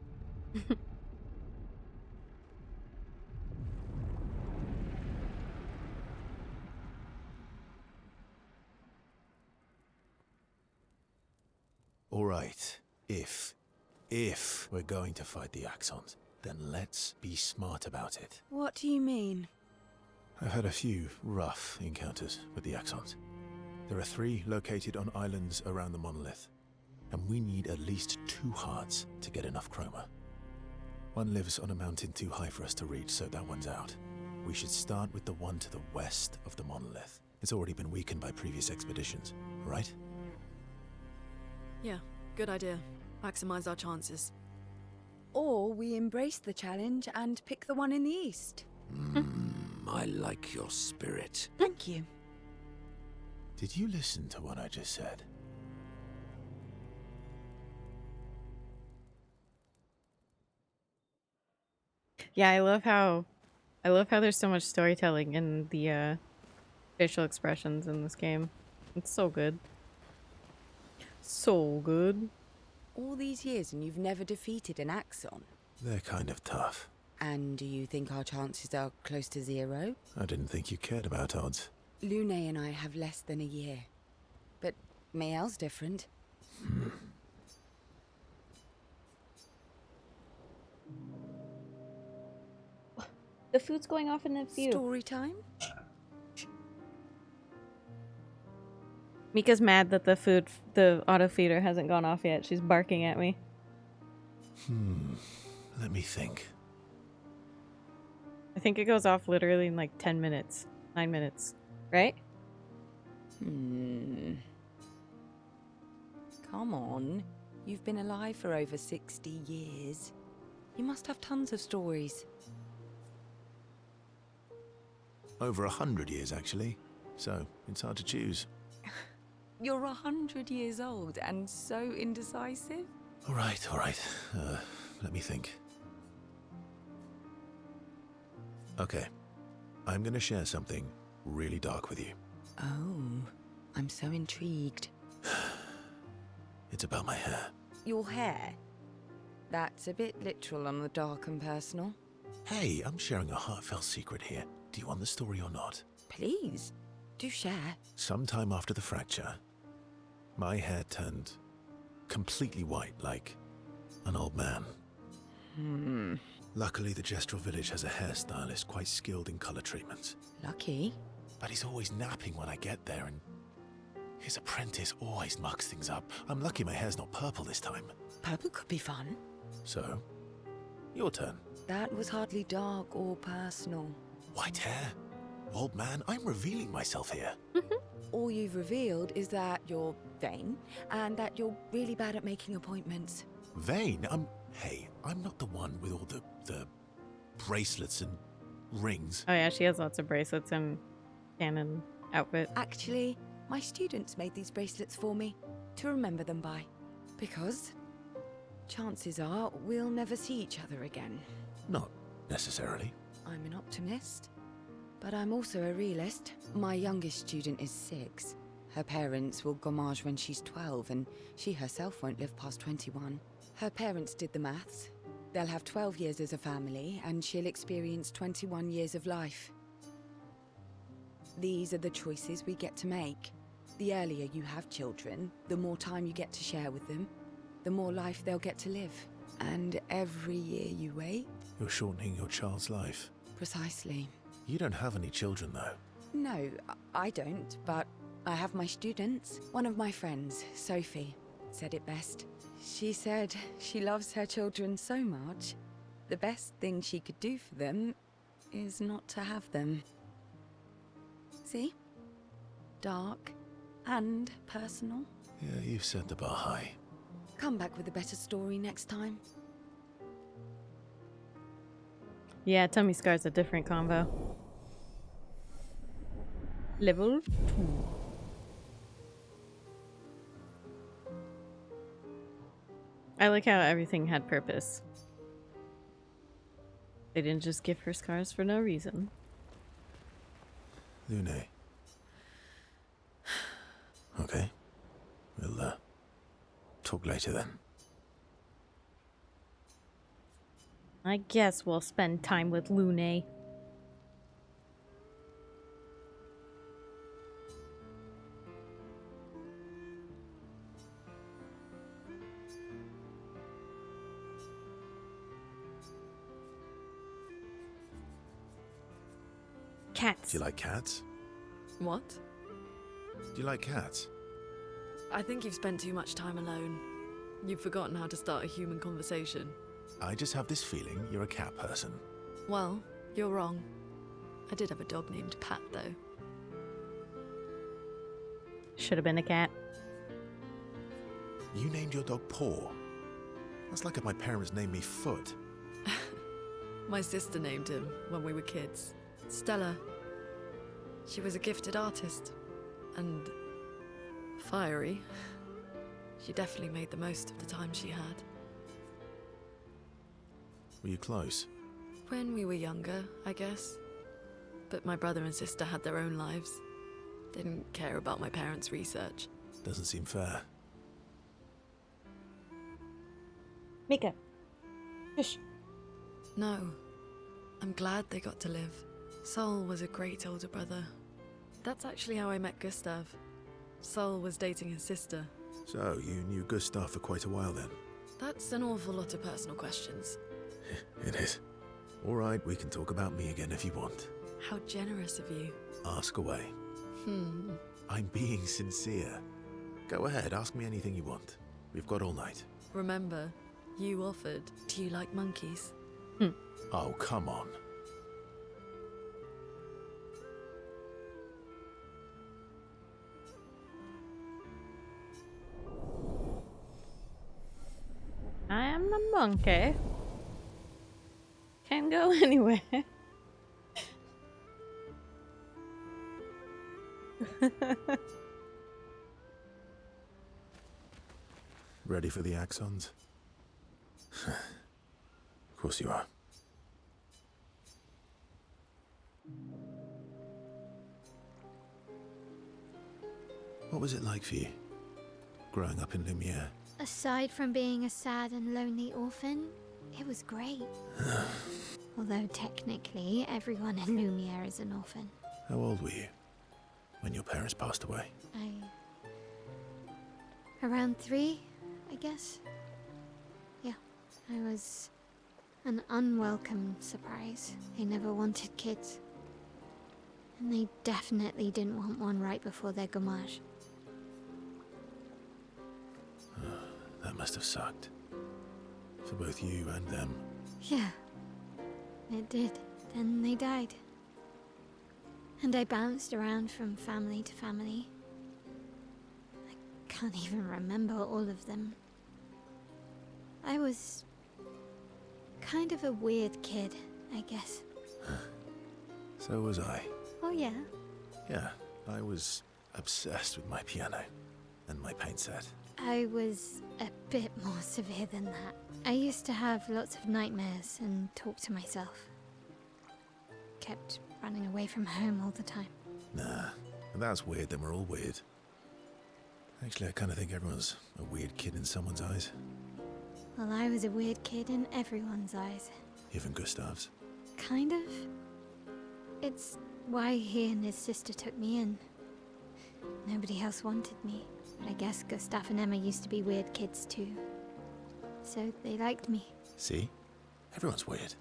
All right, if we're going to fight the Axons, then let's be smart about it. What do you mean? I've had a few rough encounters with the Axons. There are 3 located on islands around the monolith, and we need at least 2 hearts to get enough chroma. One lives on a mountain too high for us to reach, so that one's out. We should start with the one to the west of the monolith. It's already been weakened by previous expeditions, right? Yeah, Good idea. Maximize our chances. Or we embrace the challenge and pick the one in the east. I like your spirit. Thank you. Did you listen to what I just said? Yeah, I love how there's so much storytelling in the facial expressions in this game. It's so good. So good. All these years and you've never defeated an Axon. They're kind of tough. And do you think our chances are close to 0? I didn't think you cared about odds. Lune and I have less than a year. But Mael's different. The food's going off in a few. Story time? Mika's mad that the auto feeder hasn't gone off yet. She's barking at me. Let me think. I think it goes off literally in like 10 minutes. 9 minutes. Right? Come on. You've been alive for over 60 years. You must have tons of stories. Over 100 years, actually. So, it's hard to choose. You're 100 years old and so indecisive? All right. Let me think. Okay. I'm gonna share something really dark with you. Oh, I'm so intrigued. It's about my hair. Your hair? That's a bit literal on the dark and personal. Hey, I'm sharing a heartfelt secret here. Do you want the story or not? Please, do share. Sometime after the fracture, my hair turned completely white, like an old man. Luckily, the Gestrel village has a hairstylist quite skilled in color treatments. Lucky? But he's always napping when I get there, and his apprentice always mucks things up. I'm lucky my hair's not purple this time. Purple could be fun. So, your turn. That was hardly dark or personal. White hair? Old man, I'm revealing myself here. All you've revealed is that you're vain, and that you're really bad at making appointments. Vain? Hey, I'm not the one with all the bracelets and rings. Oh yeah, she has lots of bracelets and canon outfit. Actually, my students made these bracelets for me, to remember them by. Because chances are we'll never see each other again. Not necessarily. I'm an optimist, but I'm also a realist. My youngest student is 6. Her parents will gommage when she's 12, and she herself won't live past 21. Her parents did the maths. They'll have 12 years as a family, and she'll experience 21 years of life. These are the choices we get to make. The earlier you have children, the more time you get to share with them, the more life they'll get to live. And every year you wait... You're shortening your child's life. Precisely. You don't have any children, though. No, I don't, but I have my students. One of my friends, Sophie, said it best. She said she loves her children so much, the best thing she could do for them is not to have them. See? Dark and personal. Yeah, you've set the bar high. Come back with a better story next time. Yeah, tummy scar's a different combo. Level 2. I like how everything had purpose. They didn't just give her scars for no reason. Lune. Okay. We'll, talk later then. I guess we'll spend time with Lune. Cats. Do you like cats? What? Do you like cats? I think you've spent too much time alone. You've forgotten how to start a human conversation. I just have this feeling you're a cat person. Well, you're wrong. I did have a dog named Pat, though. Should have been a cat. You named your dog Paw? That's like if my parents named me Foot. My sister named him when we were kids. Stella. She was a gifted artist. And fiery. She definitely made the most of the time she had. Were you close? When we were younger, I guess. But my brother and sister had their own lives. Didn't care about my parents' research. Doesn't seem fair. Mika. Shush. No. I'm glad they got to live. Sol was a great older brother. That's actually how I met Gustav. Sol was dating his sister. So, you knew Gustav for quite a while then? That's an awful lot of personal questions. It is. Alright, we can talk about me again if you want. How generous of you. Ask away. I'm being sincere. Go ahead, ask me anything you want. We've got all night. Remember, you offered. Do you like monkeys? Oh, come on. I am a monkey. Can go anywhere. Ready for the axons? Of course you are. What was it like for you, growing up in Lumiere? Aside from being a sad and lonely orphan, it was great. Although technically, everyone in Lumiere is an orphan. How old were you when your parents passed away? Around 3, I guess. Yeah, I was an unwelcome surprise. They never wanted kids. And they definitely didn't want one right before their gommage. That must have sucked. For both you and them. Yeah, it did. Then they died. And I bounced around from family to family. I can't even remember all of them. I was kind of a weird kid, I guess. So was I. Oh yeah? Yeah, I was obsessed with my piano and my paint set. I was a bit more severe than that. I used to have lots of nightmares and talk to myself. Kept running away from home all the time. Nah, if that's weird, then we're all weird. Actually, I kind of think everyone's a weird kid in someone's eyes. Well, I was a weird kid in everyone's eyes. Even Gustav's. Kind of. It's why he and his sister took me in. Nobody else wanted me. But I guess Gustav and Emma used to be weird kids too. So they liked me. See? Everyone's weird.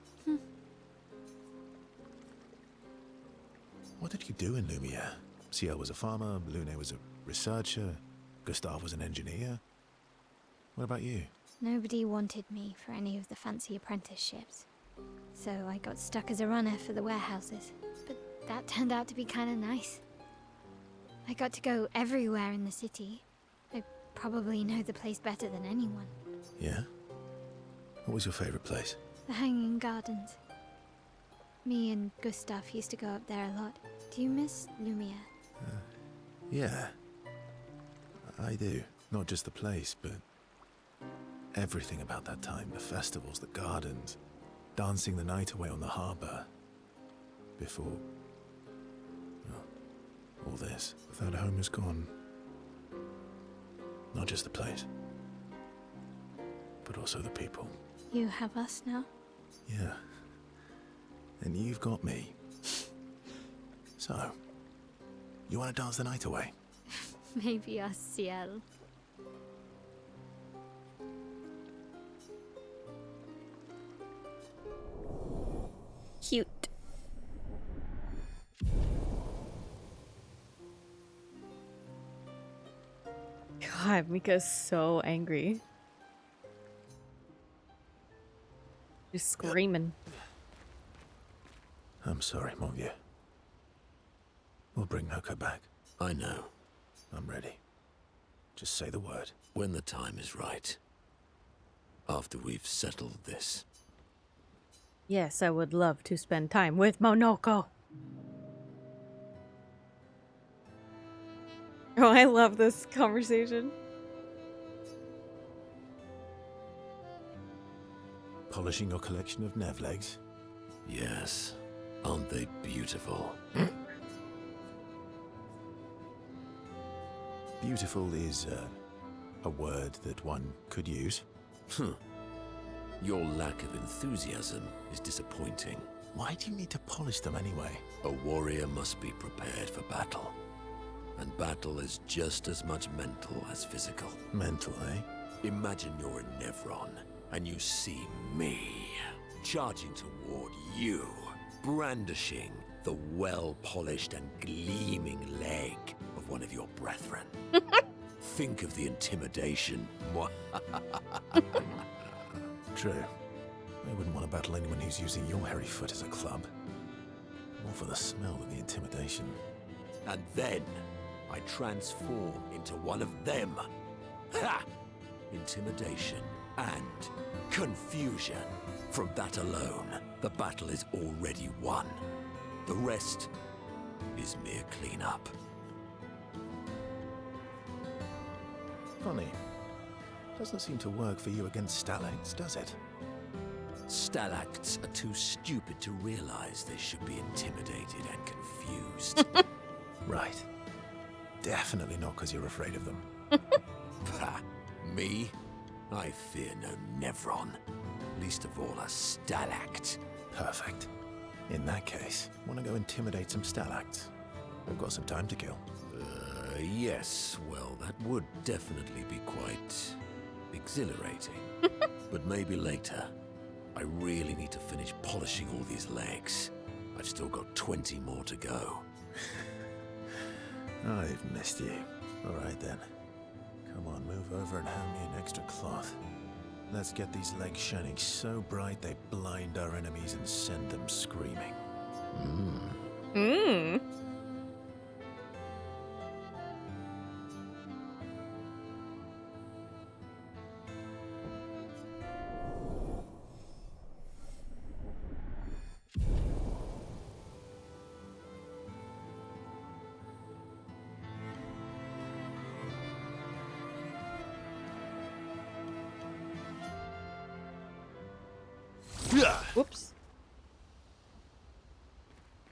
What did you do in Lumiere? Ciel was a farmer, Lune was a researcher, Gustav was an engineer. What about you? Nobody wanted me for any of the fancy apprenticeships. So I got stuck as a runner for the warehouses. But that turned out to be kind of nice. I got to go everywhere in the city. I probably know the place better than anyone. Yeah? What was your favorite place? The Hanging Gardens. Me and Gustav used to go up there a lot. Do you miss Lumiere? Yeah. I do. Not just the place, but everything about that time. The festivals, the gardens, dancing the night away on the harbour. Before... well, all this. That home is gone. Not just the place, but also the people. You have us now? Yeah. And you've got me. So, you want to dance the night away? Maybe us, Ciel. Cute. God, Mika's so angry. She's screaming. I'm sorry, mon vieux. We'll bring Noko back. I know. I'm ready. Just say the word. When the time is right. After we've settled this. Yes, I would love to spend time with Monoko. Oh, I love this conversation. Polishing your collection of Nev legs? Yes. Aren't they beautiful? Beautiful is a word that one could use. Your lack of enthusiasm is disappointing. Why do you need to polish them anyway? A warrior must be prepared for battle. And battle is just as much mental as physical. Mental, eh? Imagine you're in Nevron, and you see me, charging toward you, brandishing the well-polished and gleaming leg of one of your brethren. Think of the intimidation. True. I wouldn't want to battle anyone who's using your hairy foot as a club. More for the smell than the intimidation. And then I transform into one of them. Ha! Intimidation and confusion. From that alone, the battle is already won. The rest is mere cleanup. Funny. Doesn't seem to work for you against stalacts, does it? Stalacts are too stupid to realize they should be intimidated and confused. Right. Definitely not because you're afraid of them. Pah, me? I fear no Nevron. Least of all a stalact. Perfect. In that case, want to go intimidate some stalacts? We've got some time to kill. Yes. Well, that would definitely be quite exhilarating. But maybe later. I really need to finish polishing all these legs. I've still got 20 more to go. I've missed you. All right then. Come on, move over and hand me an extra cloth. Let's get these legs shining so bright they blind our enemies and send them screaming. Whoops.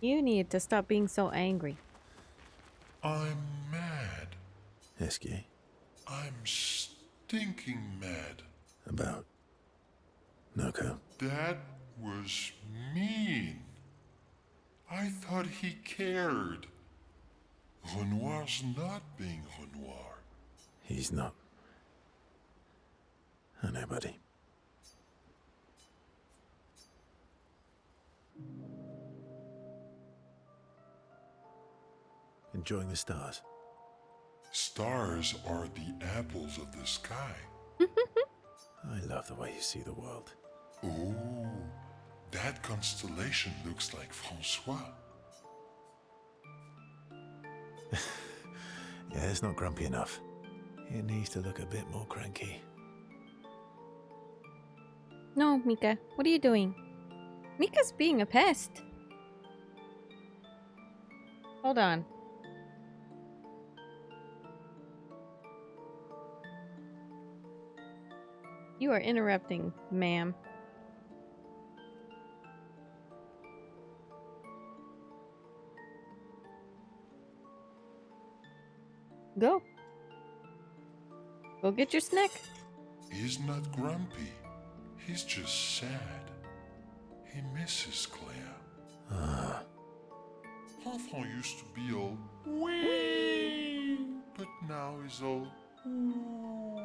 You need to stop being so angry. I'm mad. Esky, I'm stinking mad. about Noko. That was mean. I thought he cared. Renoir's not being Renoir. He's not. I know, buddy. Enjoying the stars? Stars are the apples of the sky. I love the way you see the world. Oh, that constellation looks like Francois. Yeah, it's not grumpy enough. It needs to look a bit more cranky. No, Mika. What are you doing? Mika's being a pest. Hold on. You are interrupting, ma'am. Go. Go get your snack. He's not grumpy. He's just sad. He misses Claire. Enfant used to be all wee, but now he's all ooh.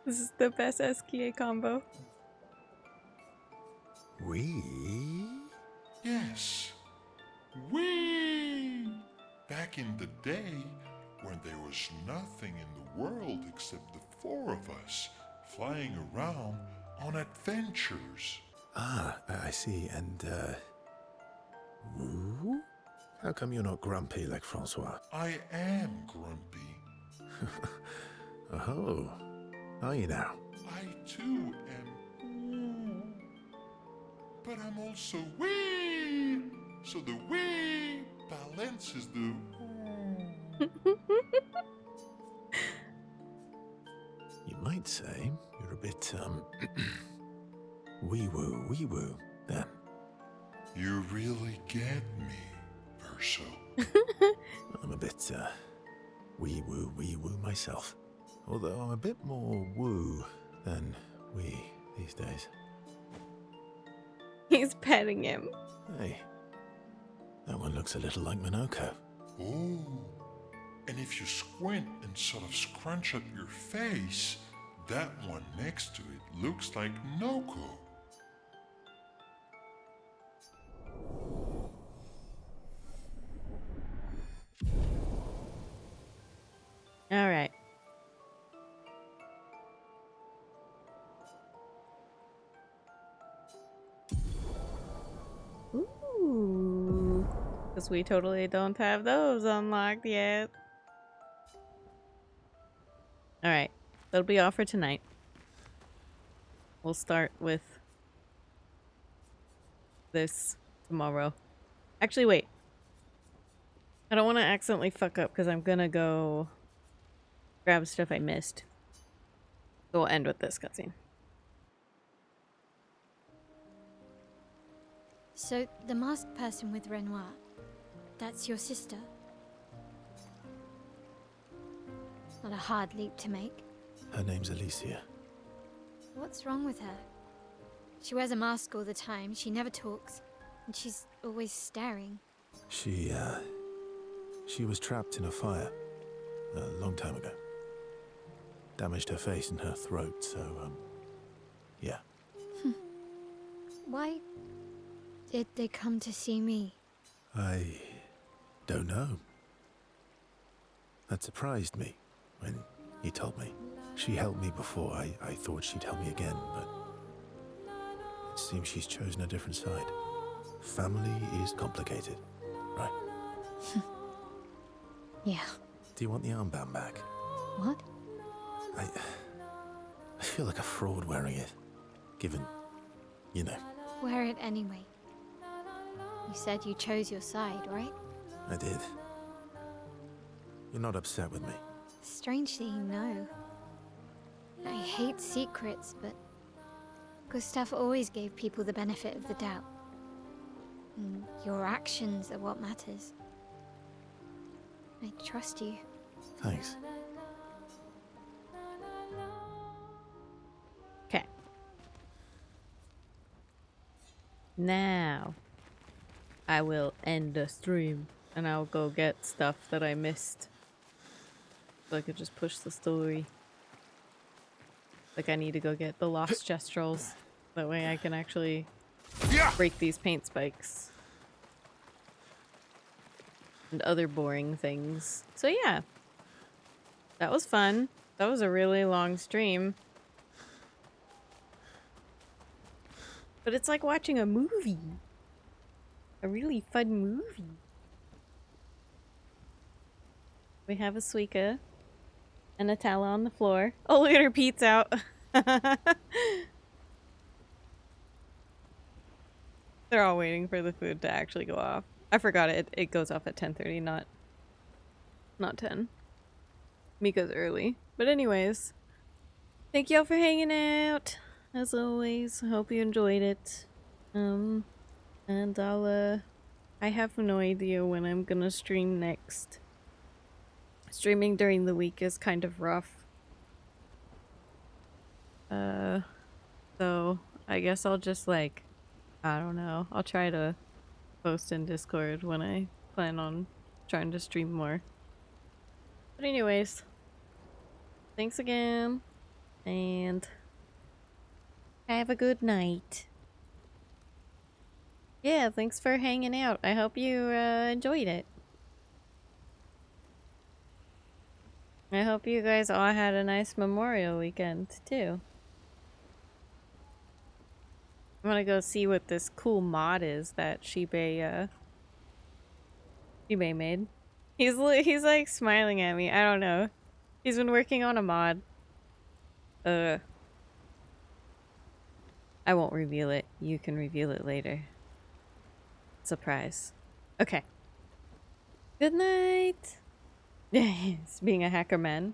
This is the best SKA combo. We? Yes. Wee! Back in the day, when there was nothing in the world except the four of us, flying around on adventures. Ah, I see. And, woo? How come you're not grumpy like Francois? I am grumpy. Oh, are you now? I too am ooh, but I'm also wee. So the wee balances the ooh. You might say you're a bit, wee-woo, then. You really get me, Verso. I'm a bit, wee-woo myself. Although I'm a bit more woo than wee these days. He's petting him. Hey, that one looks a little like Minoko. Oh, and if you squint and sort of scrunch up your face, that one next to it looks like Noko. All right. Ooh. Because we totally don't have those unlocked yet. All right. That'll be all for tonight. We'll start with this tomorrow. Actually, wait. I don't want to accidentally fuck up because I'm gonna go grab stuff I missed. So we'll end with this cutscene. So, the masked person with Renoir, that's your sister? Not a hard leap to make. Her name's Alicia. What's wrong with her? She wears a mask all the time, she never talks, and she's always staring. She was trapped in a fire a long time ago. Damaged her face and her throat, so, yeah. Why did they come to see me? I don't know. That surprised me when you told me. She helped me before. I thought she'd help me again, but it seems she's chosen a different side. Family is complicated, right? Yeah. Do you want the armband back? What? I feel like a fraud wearing it, given, you know. Wear it anyway. You said you chose your side, right? I did. You're not upset with me. Strangely, no. I hate secrets, but Gustav always gave people the benefit of the doubt. And your actions are what matters. I trust you. Thanks. Okay. Now, I will end the stream and I'll go get stuff that I missed. So I could just push the story. Like I need to go get the lost gestrels. That way I can actually break these paint spikes. And other boring things. So yeah. That was fun. That was a really long stream. But it's like watching a movie. A really fun movie. We have a Suika. And a towel on the floor. Oh, look at her Pete's out. They're all waiting for the food to actually go off. I forgot it goes off at 10:30, not 10. Mika's early. But anyways, thank y'all for hanging out. As always, I hope you enjoyed it. And I have no idea when I'm gonna stream next. Streaming during the week is kind of rough. So I guess I'll just I don't know. I'll try to post in Discord when I plan on trying to stream more. But anyways, thanks again, and have a good night. Yeah, thanks for hanging out. I hope you enjoyed it. I hope you guys all had a nice Memorial weekend, too. I'm gonna go see what this cool mod is that Shibe made. He's like smiling at me. I don't know. He's been working on a mod. I won't reveal it. You can reveal it later. Surprise. Okay. Good night. Yes, being a hacker man.